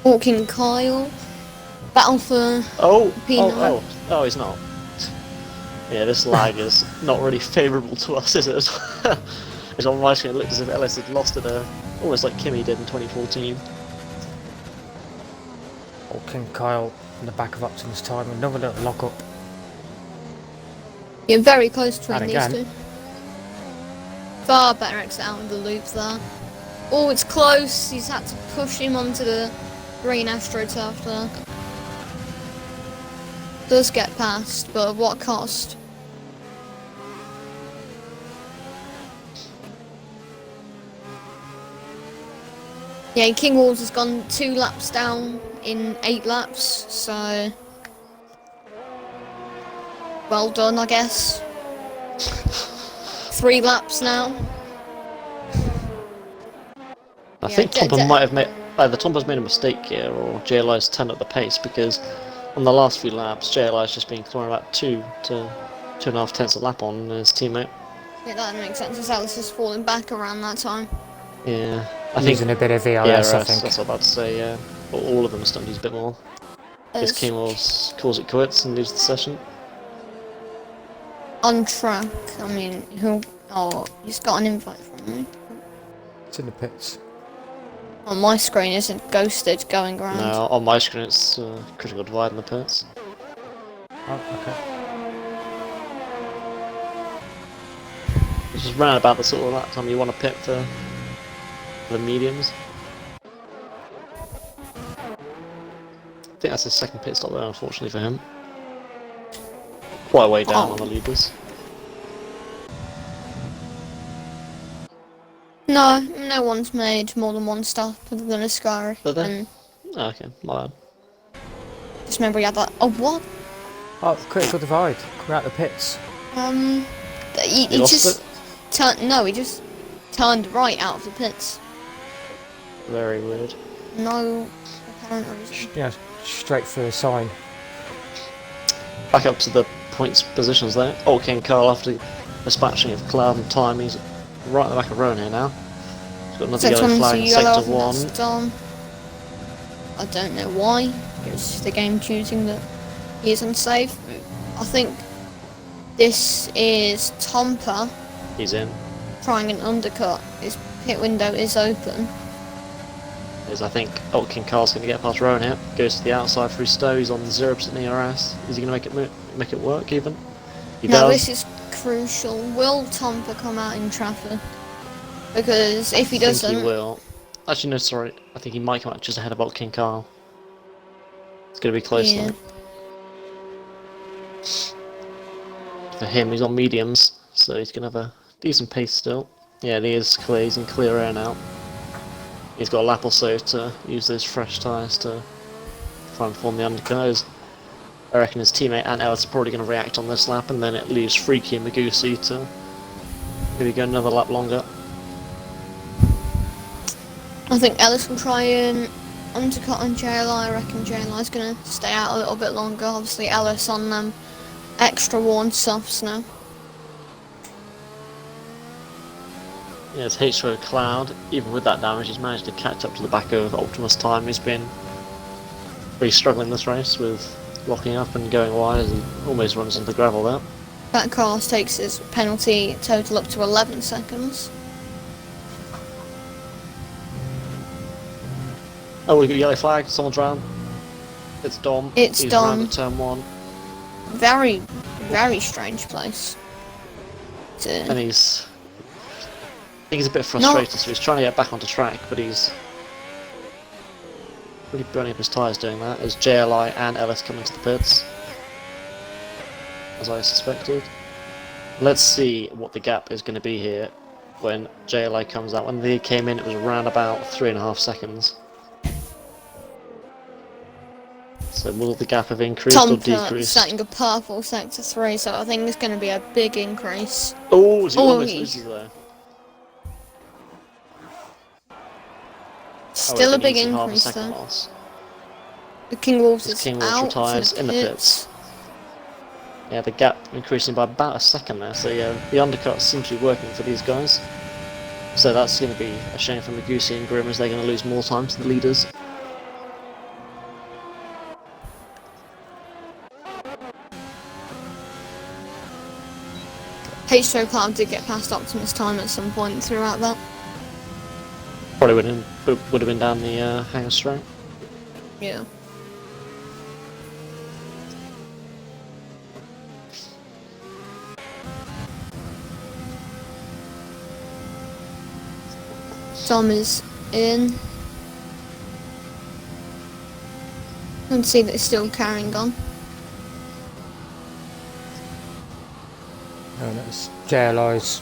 Walking Kyle. Battle for...
Oh,
Peanut.
oh, he's not. Yeah, this lag is not really favourable to us, is it? It's on my screen, it looked as if Ellis had lost it almost like Kimmy did in 2014.
Old King Kyle in the back of Optimus Time, another little lock up.
You're very close between
And
these
again.
two. Far better exit out of the loop there. Oh, it's close. He's had to push him onto the green AstroTurf there. Does get past, but at what cost? Yeah, King Wolves has gone 2 laps down in 8 laps, so... Well done, I guess. 3 laps now.
I
Yeah,
think
de-
Tompa
de-
might have made either Tompa's made a mistake here or JLI's turned up the pace because on the last few laps JLI's just been throwing about 2 to 2.5 tenths a lap on his teammate.
Yeah, that makes sense, as Alice is falling back around that time.
Yeah, I think
Using a bit of VRS,
ERS,
I think.
that's what I'm about to say, yeah. But all of them are starting to use a bit more. His
As
King Wolves calls it quits and loses the session.
on track, I mean, who... Oh, he's got an invite from me.
It's in the pits.
On my screen isn't ghosted going around.
No, on my screen it's critical divide in the pits.
Oh, okay.
It's just round about the sort of that time you want to pit for the mediums. I think that's his second pit stop there, unfortunately for him. Quite way down on the leaders.
No, no one's made more than one stop other than a scar.
Are they?
And
Oh, okay, my bad.
just remember he had that... Oh, what?
Oh, critical divide. Coming out the pits.
He
lost
just...
it?
Turned... No, he just turned right out of the pits.
Very weird.
No apparent reason.
Yeah, straight for the sign.
Back up to the points positions there. Oh, King Carl after dispatching of Cloud and Time. He's right at the back of Rowan here now. He's got another
So
yellow
22
flag in
yellow,
sector 1.
that's done. I don't know why. It's the game choosing that he is unsafe. I think this is Tomper
He's in.
trying an undercut. His pit window is open.
I think King Carl's going to get past Rowan here. Goes to the outside through Stowe. He's on 0% ERS. Is he going to make it work even? He
Now
does.
this is crucial. Will Tomper come out in traffic? Because if he
I think
doesn't,
he will. Actually, no, sorry. I think he might come out just ahead of King Carl. It's going to be close
yeah.
though. For him, he's on mediums, so he's going to have a decent pace still. Yeah, he is clear. He's in clear air now. He's got a lap or so to use those fresh tyres to try and form the undercut. I reckon his teammate and Ellis are probably going to react on this lap, and then it leaves Freaky and Magusi to maybe go another lap longer.
I think Ellis will try and undercut on JLI. I reckon JLI is going to stay out a little bit longer. Obviously Ellis on extra worn softs now.
Yeah, it's H2O Cloud. Even with that damage, he's managed to catch up to the back of Optimus Time. He's been really struggling this race with locking up and going wide as he almost runs into the gravel there.
That Carlos takes his penalty total up to 11 seconds.
Oh, we got a yellow flag. Someone's round. It's Dom.
It's
He's
Dom.
round at turn 1.
Very, very strange place.
And he's... I think he's a bit frustrated, so he's trying to get back onto track, but he's really burning up his tyres doing that, as JLI and Ellis come into the pits, as I suspected. Let's see what the gap is going to be here when JLI comes out. When they came in, it was around about 3.5 seconds. So will the gap have increased or decreased?
setting a purple sector 3, so I think there's going to be a big increase.
Oh, he almost loses there.
Still a big
half a
increase
second
though.
loss.
The King Wolves
King
is
Wolves
out
retires
for
in the pits. Yeah, the gap increasing by about a second there, so yeah, the undercut seems to be working for these guys. So that's going to be a shame for Magusi and Grim, as they're going to lose more time to the leaders.
H2O Cloud did get past Optimus Time at some point throughout that.
Probably would have been down the hangar straight.
Yeah. Tom is in. I can see that it's still carrying on.
And it's JLI's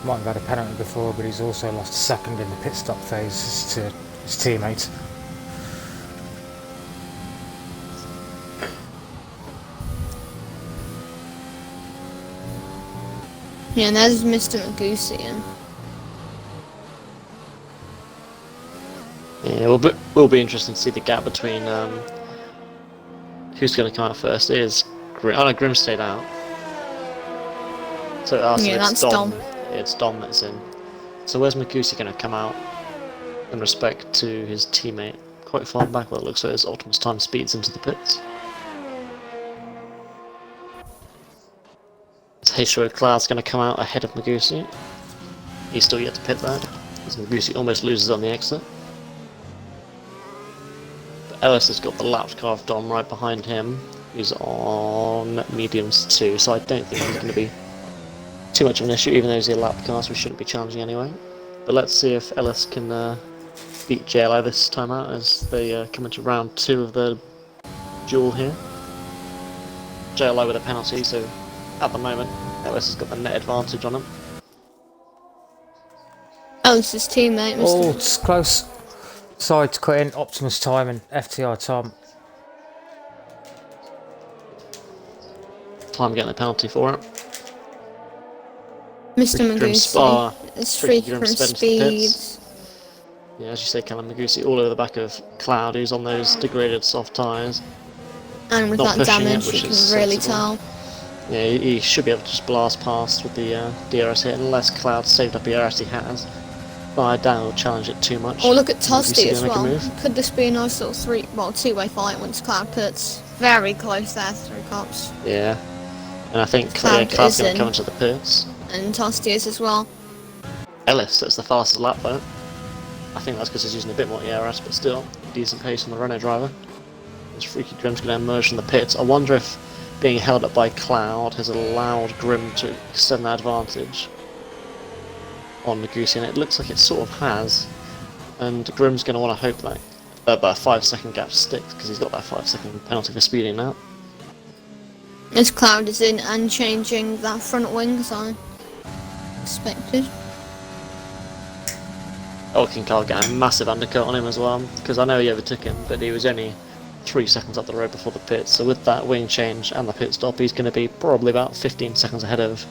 might have had a penalty before, but he's also lost a second in the pit stop phase to his teammates.
Yeah, and there's Mr. Magusi in.
Yeah, it will be interesting to see the gap between who's going to come out first. It is Grim. Oh no, Grim stayed out. So,
Yeah,
it's
that's Dom.
It's Dom that's in. So where's Magusi going to come out in respect to his teammate? Quite far back, well, it looks like his Optimus Time speeds into the pits. H2O Cloud's going to come out ahead of Magusi. He's still yet to pit that, as Magusi almost loses on the exit. But Ellis has got the lapped car of Dom right behind him. He's on mediums too, so I don't think he's going to be too much of an issue, even though he's a lap car, so we shouldn't be challenging anyway. But let's see if Ellis can beat JLI this time out as they come into round 2 of the duel here. JLI with a penalty, so at the moment Ellis has got the net advantage on him.
Ellis's teammate, Mr.
Oh, it's close. Side to cut in Optimus Time and FTR Tom.
Time getting the penalty for it.
Mr.
Freaky Grim
Magusi is
Freaky
free
Grim
from
sped into the
speed.
pits. Yeah, as you say, Callum Magusi all over the back of Cloud, who's on those degraded soft tyres.
And with
Not
that
pushing it,
damage, you
which
can
is
really
sensible.
tell.
Yeah, he should be able to just blast past with the DRS hit, unless Cloud saved up ERS he has. But I doubt he'll challenge it too much.
Oh, look at
Magusi
Tosti
gonna
as
make a
well.
move.
Could this be a nice little two-way fight once Cloud pits? Very close there, through cops.
Yeah. And I think
Cloud
Cloud's
is
going to
in.
come into the pits.
And Tosti is as well.
Ellis, that's the fastest lap though. I think that's because he's using a bit more ERS, but still, decent pace on the Renault driver. This Freaky Grim's going to emerge from the pits. I wonder if being held up by Cloud has allowed Grim to extend that advantage on Magusi, and it looks like it sort of has. And Grim's going to want to hope that about a 5-second gap sticks, because he's got that 5-second penalty for speeding now.
As Cloud is in and changing that front wing as I expected.
Elkin Carl get a massive undercut on him as well, because I know he overtook him, but he was only 3 seconds up the road before the pits, so with that wing change and the pit stop, he's going to be probably about 15 seconds ahead of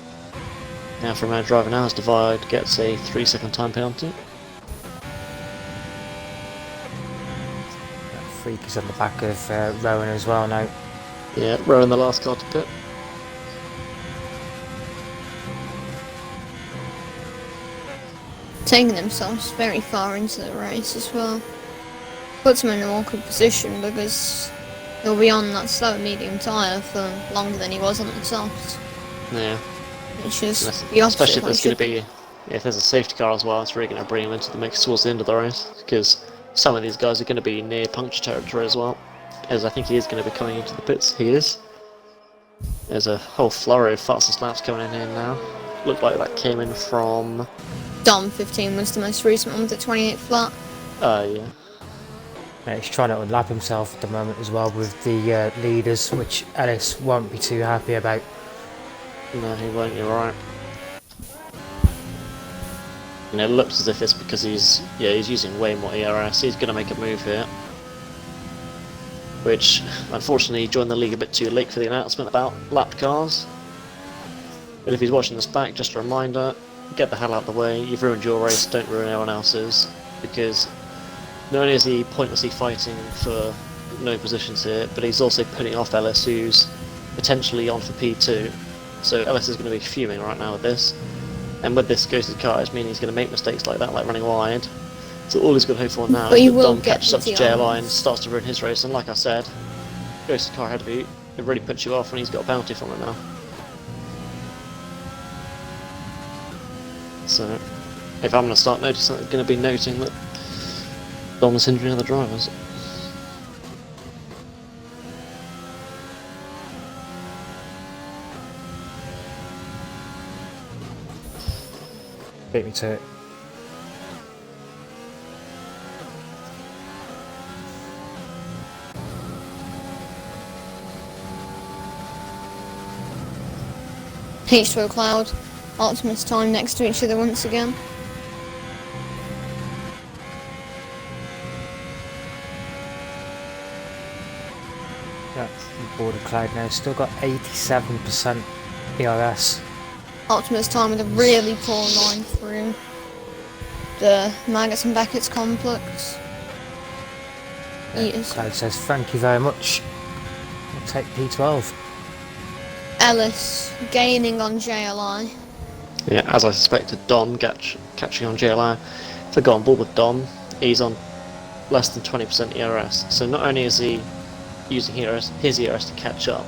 now from our driver now as Divide gets a 3-second time penalty.
Freak is on the back of Rowan as well now.
Yeah, Rowan the last car to pit.
Taking themselves very far into the race as well. Puts them in an awkward position because he'll be on that slow medium tyre for longer than he was on the softs.
Yeah.
Which is the opposite.
Especially if there's going to be, if there's a safety car as well, it's really going to bring him into the mix towards the end of the race, because some of these guys are going to be near puncture territory as well, as I think he is going to be coming into the pits. He is. There's a whole flurry of fastest laps coming in here now. Looked like that came in from...
Dom 15 was the most recent one with the 28 flat.
yeah.
He's trying to unlap himself at the moment as well with the leaders, which Ellis won't be too happy about.
No, he won't, you're right. And it looks as if it's because he's using way more ERS. He's going to make a move here. Which, unfortunately, he joined the league a bit too late for the announcement about lap cars. But if he's watching this back, just a reminder, get the hell out of the way. You've ruined your race, don't ruin anyone else's. Because not only is he pointlessly fighting for no positions here, but he's also putting off Ellis, who's potentially on for P2. So Ellis is going to be fuming right now with this. And with this ghosted car, it's meaning he's going to make mistakes like that, like running wide. So all he's got to hope for now
But
is that Dom catches up to JLI and starts to ruin his race. And like I said, ghosted car ahead of you, it really puts you off when he's got a penalty from it now. So, if I'm going to start noticing, I'm going to be noting that Dom is hindering other drivers.
Beat me to it.
H2O Cloud, Optimus time next to each other once again.
Yeah, boarded Cloud now. Still got 87% ERS.
Optimus time with a really poor line through the Maggots and Beckett's complex.
Yeah, Cloud says thank you very much. I'll take P12.
Ellis gaining on JLI.
Yeah, as I suspected, Dom catching on JLI. If I go on board with Dom, he's on less than 20% ERS. So not only is he using his ERS to catch up,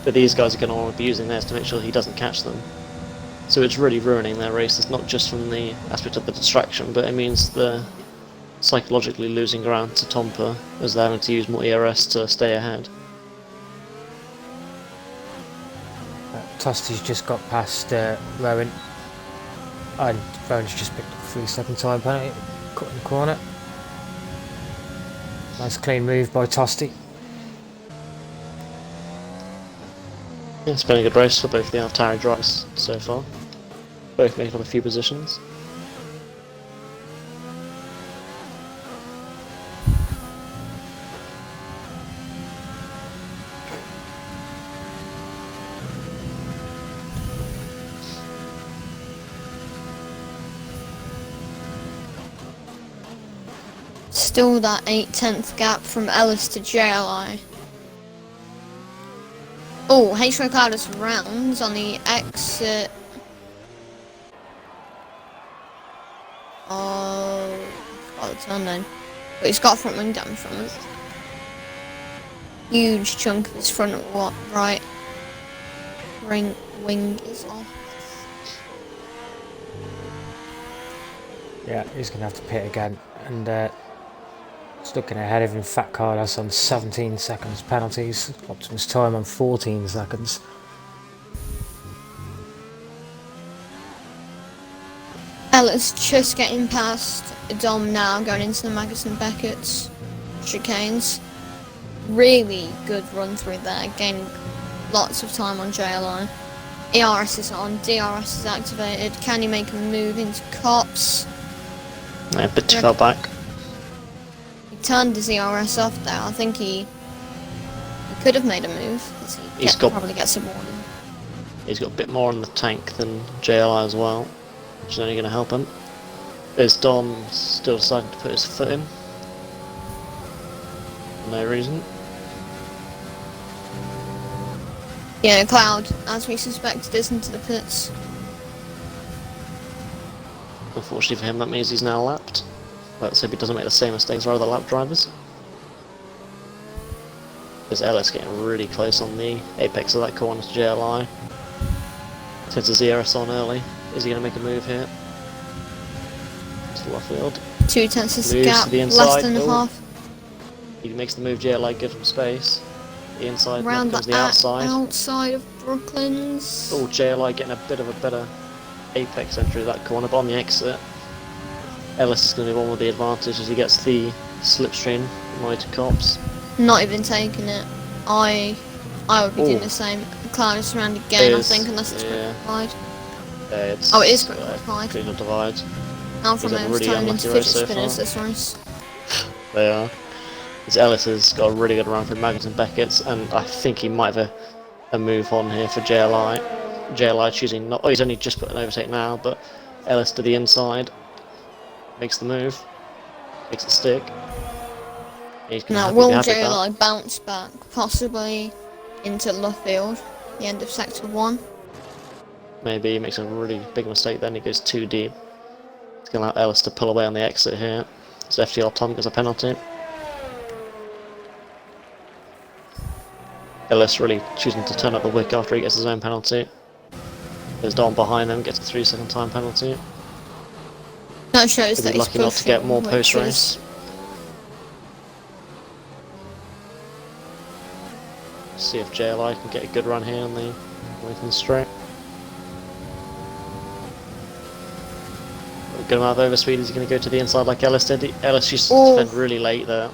but these guys are going to want to be using theirs to make sure he doesn't catch them. So it's really ruining their races, not just from the aspect of the distraction, but it means they're psychologically losing ground to Tompa as they're having to use more ERS to stay ahead.
Tosti's just got past Rowan, and Rowan's just picked up a 3-second time penalty, cut in the corner. Nice clean move by Tosti.
Yeah, it's been a good race for both the AlphaTauri drivers so far. Both making up a few positions.
Still that 8/10 gap from Ellis to JLI. Oh, H-Row Cloudus rounds on the exit. Oh, got the turn then. But he's got front wing damage from it. Huge chunk of his front right wing is off.
Yeah, he's going to have to pit again. And it's looking ahead of him, Fat Carlos on 17 seconds penalties. Optimus time on 14 seconds.
Ellis just getting past Dom now, going into the Magazine Beckett's chicanes. Really good run through there, gaining lots of time on JLI. ERS is on, DRS is activated. Can he make a move into Cops?
Yeah, a bit too far back.
He turned his ERS off there. I think he could have made a move, because probably gets a warning.
He's got a bit more in the tank than JLI as well, which is only going to help him. There's Dom still deciding to put his foot in. For no reason.
Yeah, Cloud, as we suspected, is into the pits.
Unfortunately for him, that means he's now lapped. Let's hope he doesn't make the same mistakes as our other lap drivers. There's Ellis getting really close on the apex of that corner to JLI. Turns his ERS on early. Is he going to make a move here? To left field.
2/10 is the
Moves
gap,
to the inside.
less than half.
He makes the move, JLI gives him space. The inside,
Round
comes
the
the outside.
outside of Brooklyn's.
Oh, JLI getting a bit of a better apex entry of that corner, but on the exit, Ellis is going to be one with the advantage as he gets the slipstream right to Cops.
Not even taking it. I would be doing the same. Cloud is around again, I think, unless it's qualified. Oh, it is qualified.
Critical divide.
Alpha Mail's
really
turning
unlucky
into
race
fidget
so
spinners
far.
this race.
They are. As Ellis has got a really good run through Magnussen Beckett's, and I think he might have a move on here for JLI. JLI choosing not. Oh, he's only just put an overtake now, but Ellis to the inside makes the move, makes it stick. He's
Now, will JLI bounce back, possibly into Luffield, the end of Sector 1?
Maybe he makes a really big mistake then, he goes too deep. It's going to allow Ellis to pull away on the exit here. So FTR Tom gets a penalty. Ellis really choosing to turn up the wick after he gets his own penalty. There's Dom behind them, gets a 3-second time penalty.
That shows
He'll
that
be
he's
lucky not to get more post-race. See if JLI can get a good run here on the Lincoln straight. A good amount of overspeed. Is he going to go to the inside like Ellis did? Ellis used to defend really late there.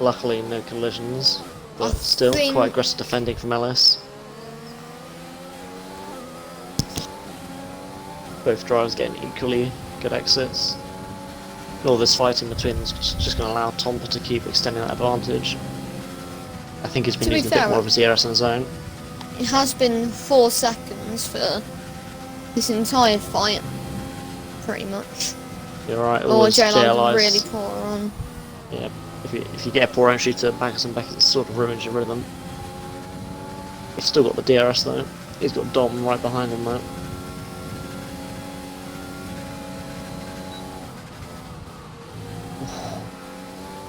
Luckily, no collisions, but still quite aggressive defending from Ellis. Both drivers getting equally good exits. All this fighting between them is just going to allow Tompa to keep extending that advantage. I think he's been using a bit more of his ERS on his own.
It has been 4 seconds for this entire fight, pretty much.
You're right.
Or JLI's really poor on.
Yeah, if you get a poor entry to Magnussen Beckett, it sort of ruins your rhythm. He's still got the DRS though. He's got Dom right behind him though.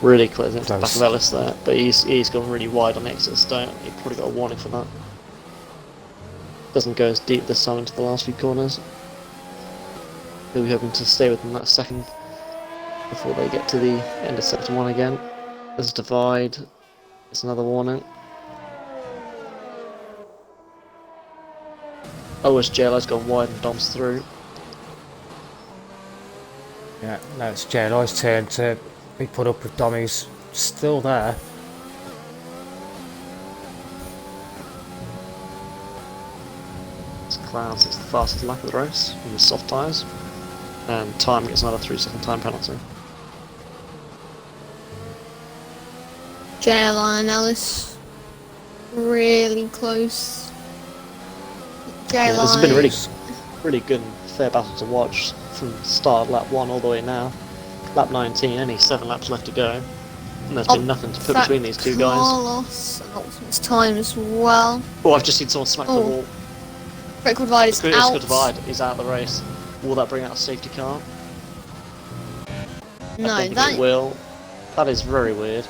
Really close into the back of Ellis there, but he's gone really wide on the exit stone. He probably got a warning for that. Doesn't go as deep this time into the last few corners. He'll be hoping to stay within that second before they get to the end of Sector 1 again. There's a divide. There's another warning. Oh, as JLI's gone wide and Dom's through.
Yeah, now it's JLI's turn to be put up with Dom, who's still there.
It's Clouds, it's the fastest lap of the race with his soft tyres. And Time gets another 3-second time penalty.
JLI and Ellis really close. JLI.
Yeah, this has been really good and fair battle to watch from the start of lap 1 all the way now. lap 19, only 7 laps left to go. And there's
Oh,
been nothing to put
that
between these two guys.
Carlos and Optimus Time as well.
Oh, I've just seen someone smack the
Oh.
wall.
Critical Divide is
Critical
out.
Divide is out of the race. Will that bring out a safety car? I
No,
don't think
that
it will. That is very weird.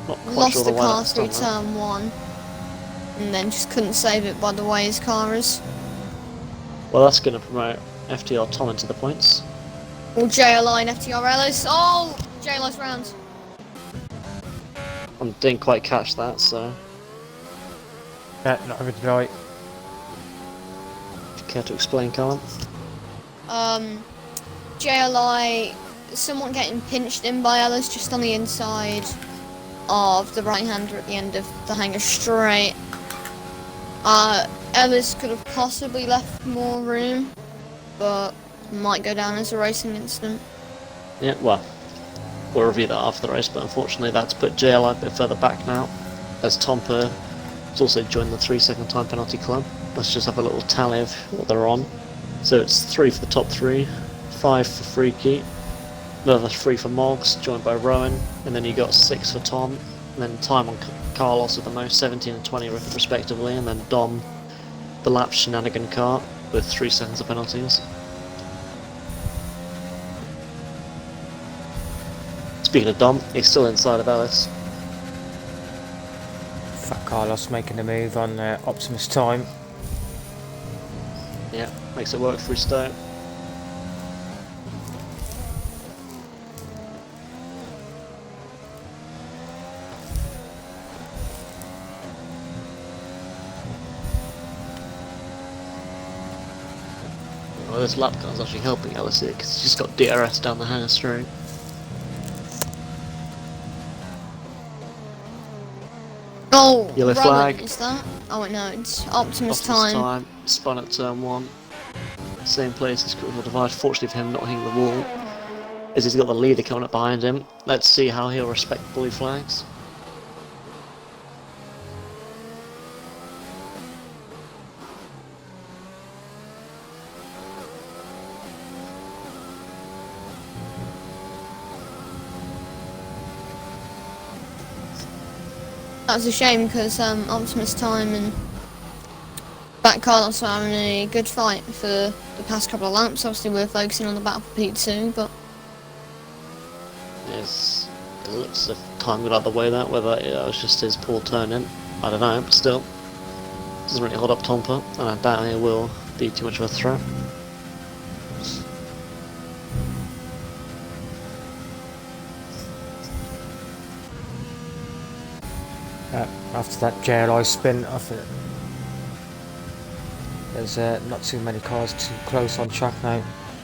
Not quite
lost
sure
the
why
car
that's
through
done that.
turn 1. And then just couldn't save it by the way his car is.
Well, that's going to promote FTR Tom into the points.
Or JLI and FTR Ellis. Oh! JLI's round.
I didn't quite catch that, so
Not really right.
if you care to explain, Carl.
JLI, someone getting pinched in by Ellis just on the inside of the right-hander at the end of the hanger straight. Ellis could have possibly left more room, but might go down as a racing incident.
Yeah, well, we'll review that after the race, but unfortunately that's put JLI a bit further back now, as Tomper has also joined the 3-second time penalty club. Let's just have a little tally of what they're on. So it's 3 for the top 3, 5 for Freaky, another 3 for Moggs, joined by Rowan, and then you got 6 for Tom, and then time on Carlos with the most, 17 and 20 respectively, and then Dom, the lap shenanigan car, with 3 seconds of penalties. Speaking of Dom, he's still inside of Ellis.
Fat Carlos making a move on Optimus Time.
Yeah, makes it work through Stowe. Well, this lap car's actually helping Ellis here, because he's just got DRS down the hanger straight.
Oh,
Yellow
Rowan,
flag.
is that? Oh wait, no, it's Optimus
Optimus
Time.
spun at turn 1. Same place as Critical Divide, fortunately for him not hitting the wall, as he's got the leader coming up behind him. Let's see how he'll respect blue flags.
That's a shame because Optimus Time and Fat Carlos are having a good fight for the past couple of laps. Obviously, we're focusing on the battle for P2, but
Yes, it looks as if time got out of the way that, whether it was just his poor turn in, I don't know, but still. Doesn't really hold up Tomper, and I doubt he will be too much of a threat.
After that JLI spin, I think there's not too many cars too close on track now.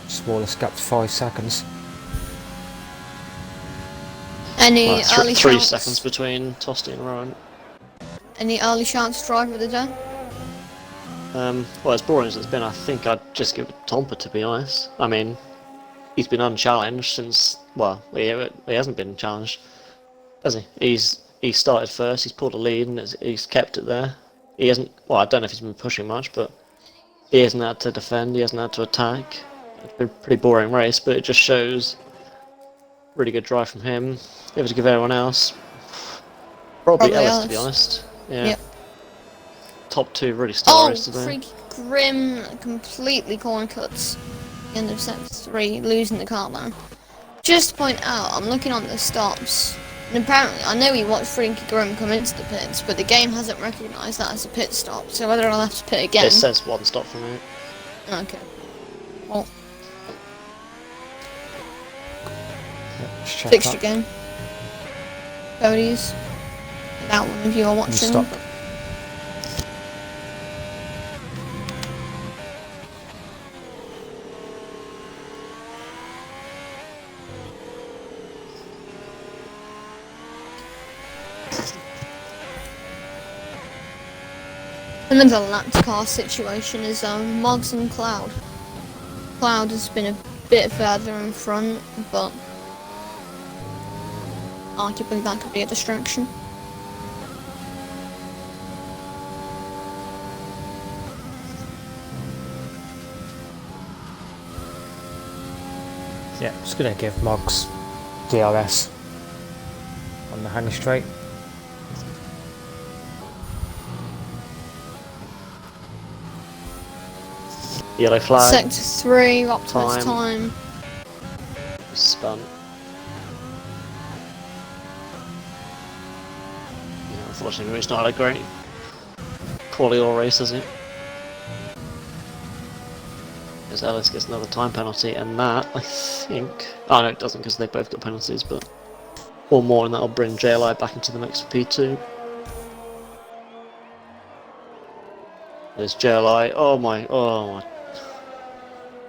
Smallest gap to 5 seconds.
any
Well,
early
3
shouts?
seconds between Tosti and Rowan.
Any early shouts driver of the day?
Well, as boring as it's been, I think I'd just give it to Tomper, to be honest. I mean, he's been unchallenged since, well, he hasn't been challenged, has he? He started first, he's pulled a lead, and he's kept it there. He hasn't, well, I don't know if he's been pushing much, but he hasn't had to defend, he hasn't had to attack. It's been a pretty boring race, but it just shows really good drive from him. If it to give everyone else, probably Ellis, to be honest. Yeah.
Yep.
Top 2 really star
Oh,
race today.
freak Grim completely corner cuts. End of set 3, losing the car man. Just to point out, I'm looking on the stops, and apparently, I know he watched Freaky Grim come into the pits, but the game hasn't recognised that as a pit stop, so whether I'll have to pit again.
It says 1 stop for me.
Okay. Well,
Just check
fixture
that.
game. Cody's. That one if you are watching.
Stop.
Another lapped car situation is Moggs and Cloud. Cloud has been a bit further in front, but arguably that could be a distraction.
Yeah, just gonna give Moggs DRS on the hang straight.
Yellow flag.
Sector 3, Optimus time.
Spun. Yeah, unfortunately, it's not a great quality or race, is it? As Ellis gets another time penalty, and that, I think... Oh no, it doesn't, because they both got penalties, but... One more, and that'll bring JLI back into the mix for P2. There's JLI, oh my...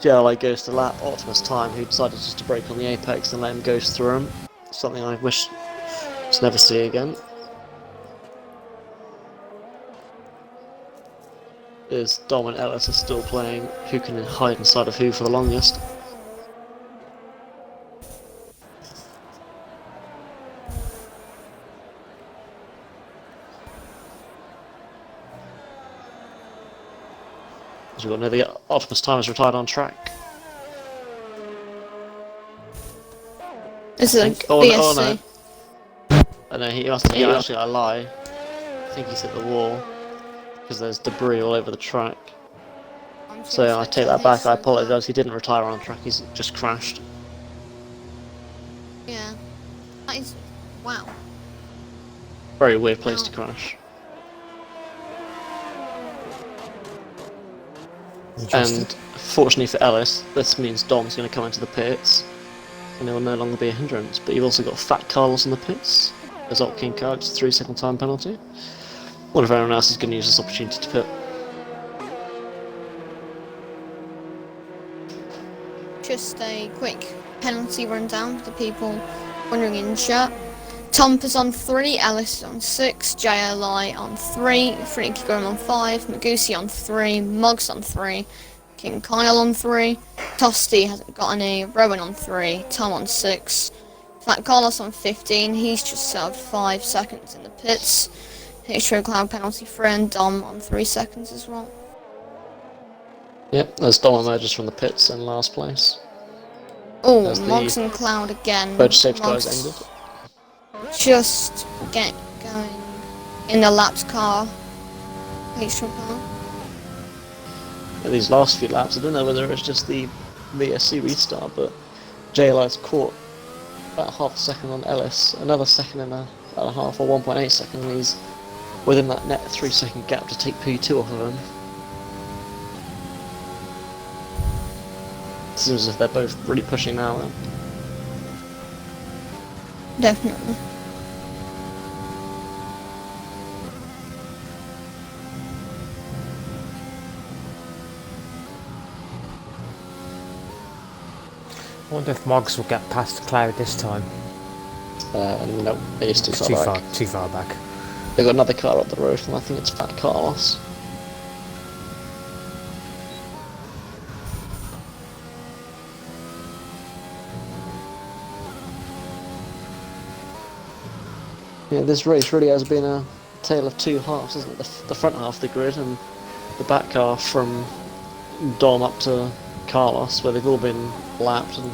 JLI goes to lap Optimus Time, who decided just to brake on the apex and let him go through him. Something I wish to never see again. Is Dom and Ellis are still playing who can hide inside of who for the longest. As we got near the Optimus Time is retired on track.
This is a
Oh
BSC.
no. Oh no, he must have actually I lie. I think he's hit the wall. Because there's debris all over the track. So I take that back, I apologise, he didn't retire on track, he's just crashed.
Yeah. That is... wow.
Very weird place to crash. And fortunately for Ellis, this means Dom's going to come into the pits, and it will no longer be a hindrance. But you've also got Fat Carlos in the pits, as Alt King Card, just 3-second time penalty. What if everyone else is going to use this opportunity to pit?
Just a quick penalty rundown for the people wondering in chat. Tompa's on 3, Ellis on 6, JLI on 3, Freaky Grim on 5, Magusi on 3, Moggs on 3, King Kyle on 3, Tosti hasn't got any, Rowan on 3, Tom on 6, Fat Carlos on 15, he's just served 5 seconds in the pits, H-Row Cloud penalty free, and Dom on 3 seconds as well.
Yep, as Dom emerges from the pits in last place.
Oh, Moggs and Cloud again.
Budge safety car is ended.
Just get going in the laps car. H-Row car.
Yeah, these last few laps, I don't know whether it's just the VSC restart, but JLI's caught about half a second on Ellis, another second and a half, or 1.8 seconds, and he's within that net 3-second gap to take P2 off of him. Seems as if they're both really pushing now then.
Definitely.
I wonder if Moggs will get past the cloud this time.
No, it is too
far back.
They've got another car up the road, and I think it's Fat Carlos. Yeah, this race really has been a tale of two halves, isn't it? The front half of the grid and the back half from Dom up to Carlos, where they've all been lapped and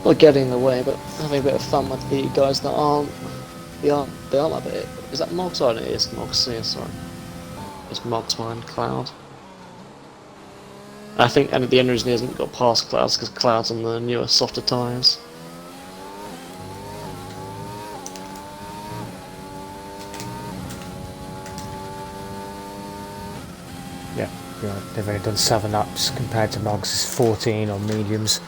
not getting in the way, but having a bit of fun with the guys that aren't. They aren't like it. Is that Moggs? Oh, no, it is Moggs. Yeah, sorry. It's Moggs behind Cloud. I think, and the only reason he hasn't got past Cloud's because Cloud's on the newer, softer tyres.
Yeah, they've only done 7 laps compared to Moggs' 14 on mediums.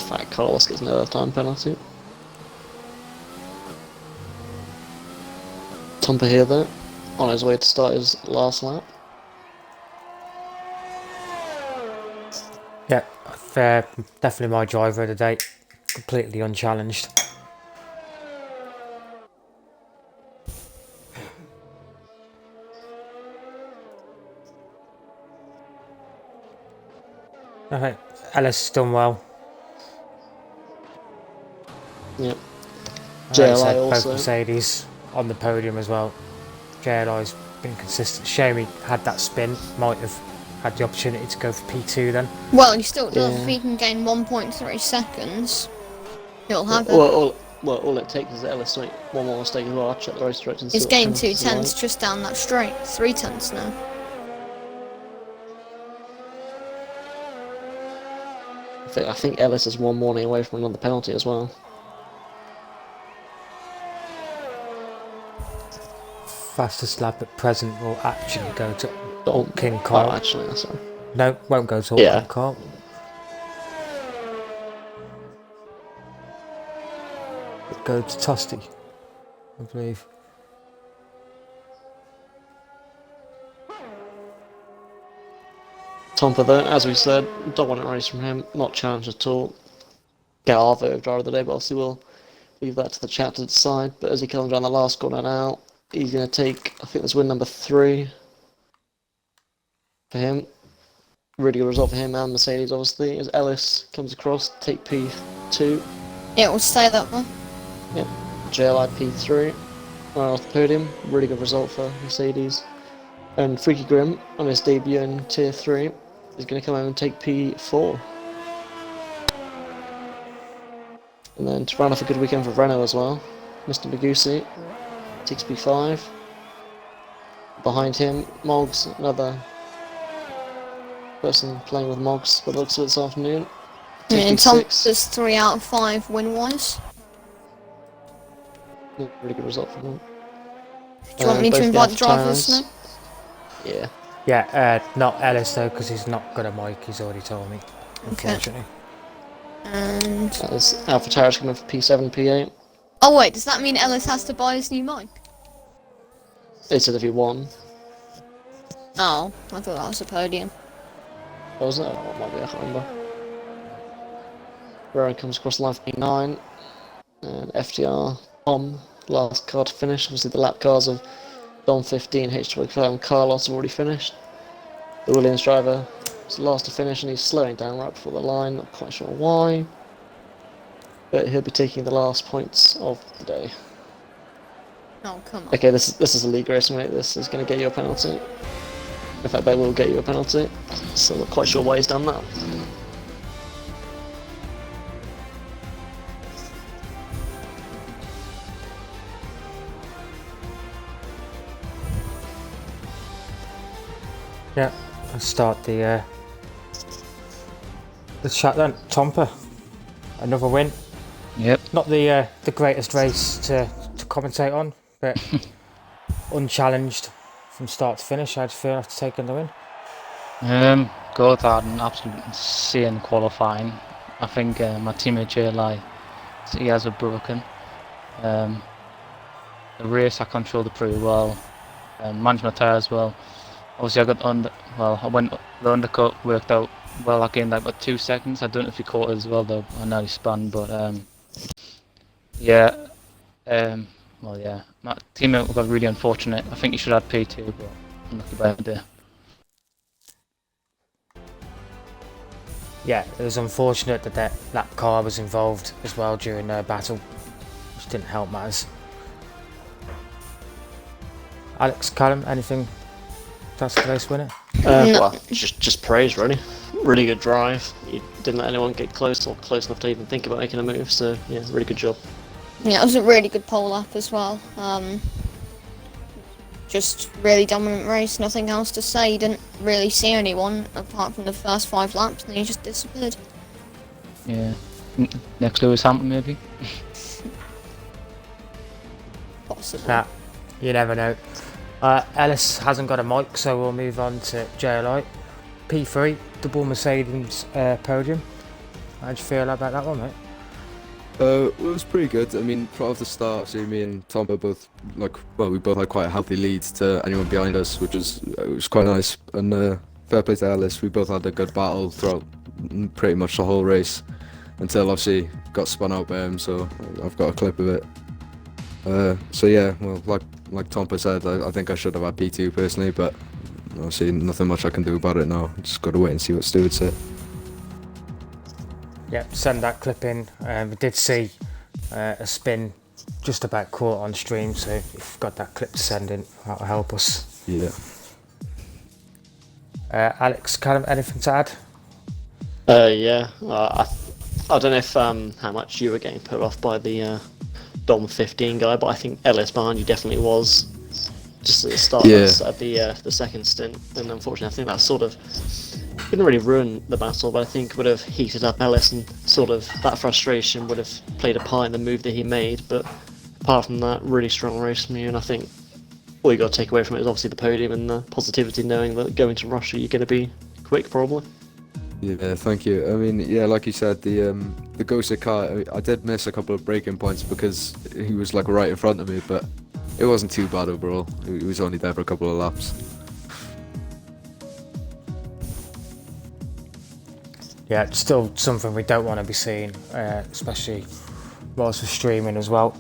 Fat Carlos gets another time penalty. Tompa here though, on his way to start his last lap.
Yeah, definitely my driver of the day. Completely unchallenged. Okay, Ellis has done well.
Yep.
Like I
JLI
said, both
also.
Mercedes on the podium as well. JLI's been consistent. Shame he had that spin. Might have had the opportunity to go for P2 then.
Well, he still does.
Yeah.
If he can gain 1.3 seconds, he'll have it.
All it takes is Ellis to make one more mistake as well. I'll check the race director and see
He's
what
gained
penalties
2
are
tenths
like.
just down that straight. 3 tenths now.
I think Ellis is one warning away from another penalty as well.
Fastest lap at present will actually go to King
Oh,
Kyle.
actually, that's right.
No, won't go to
Yeah.
King Kyle. It'll go to Tosti, I believe.
Tompa though, as we said, don't want a race from him, not challenged at all. Get our vote of driver of the day, but obviously we'll leave that to the chat to decide. But as he comes around the last corner now, he's going to take, I think that's win number 3 for him. Really good result for him and Mercedes, obviously, as Ellis comes across, take P2.
Yeah, we'll stay that one.
Yep, JLI P3, right off the podium, really good result for Mercedes. And Freaky Grim, on his debut in Tier 3, is going to come out and take P4. And then to round off a good weekend for Renault as well, Mr. Magusi takes P5. Behind him, Moggs, another person playing with Moggs by the looks of it this afternoon.
And
Takes
Tom
P6.
does 3 out of 5 win-wise.
Really good result for him.
Do you want me to
Both
invite the
the
drivers
Tyrants.
now?
Yeah.
Yeah, not Ellis though, because he's not got a mic, he's already told me, unfortunately.
And...
That is Alpha Towers coming for P7, P8.
Oh wait, does that mean Ellis has to buy his new mic?
They said if he won.
Oh, I thought that was a podium.
What was that? What might be, I can't remember. Rowan comes across the line for P9. And FTR, Tom, last car to finish. Obviously the lap cars of Dom 15, H25 and Carlos have already finished. The Williams driver was the last to finish and he's slowing down right before the line, not quite sure why. But he'll be taking the last points of the day.
Oh, come on.
Okay, this is a league race, mate. This is going to get you a penalty. In fact, they will get you a penalty. So I'm not quite sure why he's done that.
Yeah, let's start the chat then. Tompa, another win.
Yep.
Not the greatest race to commentate on, but unchallenged from start to finish. How'd you feel after taking the win?
Good. I had an absolute insane qualifying. I think my teammate JLI, he has a broken. The race I controlled it pretty well. Managed my tyres well. Obviously I got the undercut worked out well. I gained like about 2 seconds. I don't know if you caught it as well though. I nearly spun, but yeah. Well, yeah. My teammate got really unfortunate. I think he should have had P2, but unlucky by a day.
Yeah, it was unfortunate that car was involved as well during the battle, which didn't help matters. Alex, Callum, anything? That's the race winner.
Well, just praise really. Really good drive. You didn't let anyone get close or close enough to even think about making a move. So yeah, really good job.
Yeah, it was a really good pole lap as well. Just really dominant race, nothing else to say. You didn't really see anyone apart from the first 5 laps, and he just disappeared.
Yeah. Next Lewis Hamilton maybe.
Possibly.
Nah, you never know. Ellis hasn't got a mic, so we'll move on to JLI. P3, double Mercedes podium. How'd you feel about that one, mate?
It was pretty good. I mean, right off the start, see, me and Tom were both we both had quite a healthy lead to anyone behind us, which was quite nice. And fair play to Ellis, we both had a good battle throughout pretty much the whole race until obviously got spun out by him. So I've got a clip of it. So yeah, well, like Tompa said, I think I should have had P2 personally, but obviously nothing much I can do about it now. Just got to wait and see what Stu would say.
Yep, send that clip in. We did see a spin just about caught on stream, so if you've got that clip to send in, that'll help us.
Yeah.
Alex, kind of anything to add?
Yeah. I don't know if how much you were getting put off by the Dom 15 guy, but I think Ellis behind you definitely was just at the start of the second stint, and unfortunately I think that sort of didn't really ruin the battle, but I think would have heated up Ellis, and sort of that frustration would have played a part in the move that he made. But apart from that, really strong race from you, and I think all you got to take away from it is obviously the podium and the positivity, knowing that going to Russia you're going to be quick probably.
Yeah, thank you. I mean, yeah, like you said, the ghosted car, I did miss a couple of braking points because he was like right in front of me, but it wasn't too bad overall. He was only there for a couple of laps.
Yeah, it's still something we don't want to be seeing, especially whilst we're streaming as well.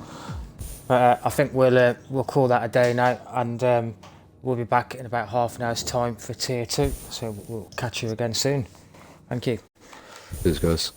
But I think we'll call that a day now, and we'll be back in about half an hour's time for Tier 2, so we'll catch you again soon. Thank you.
Cheers, guys.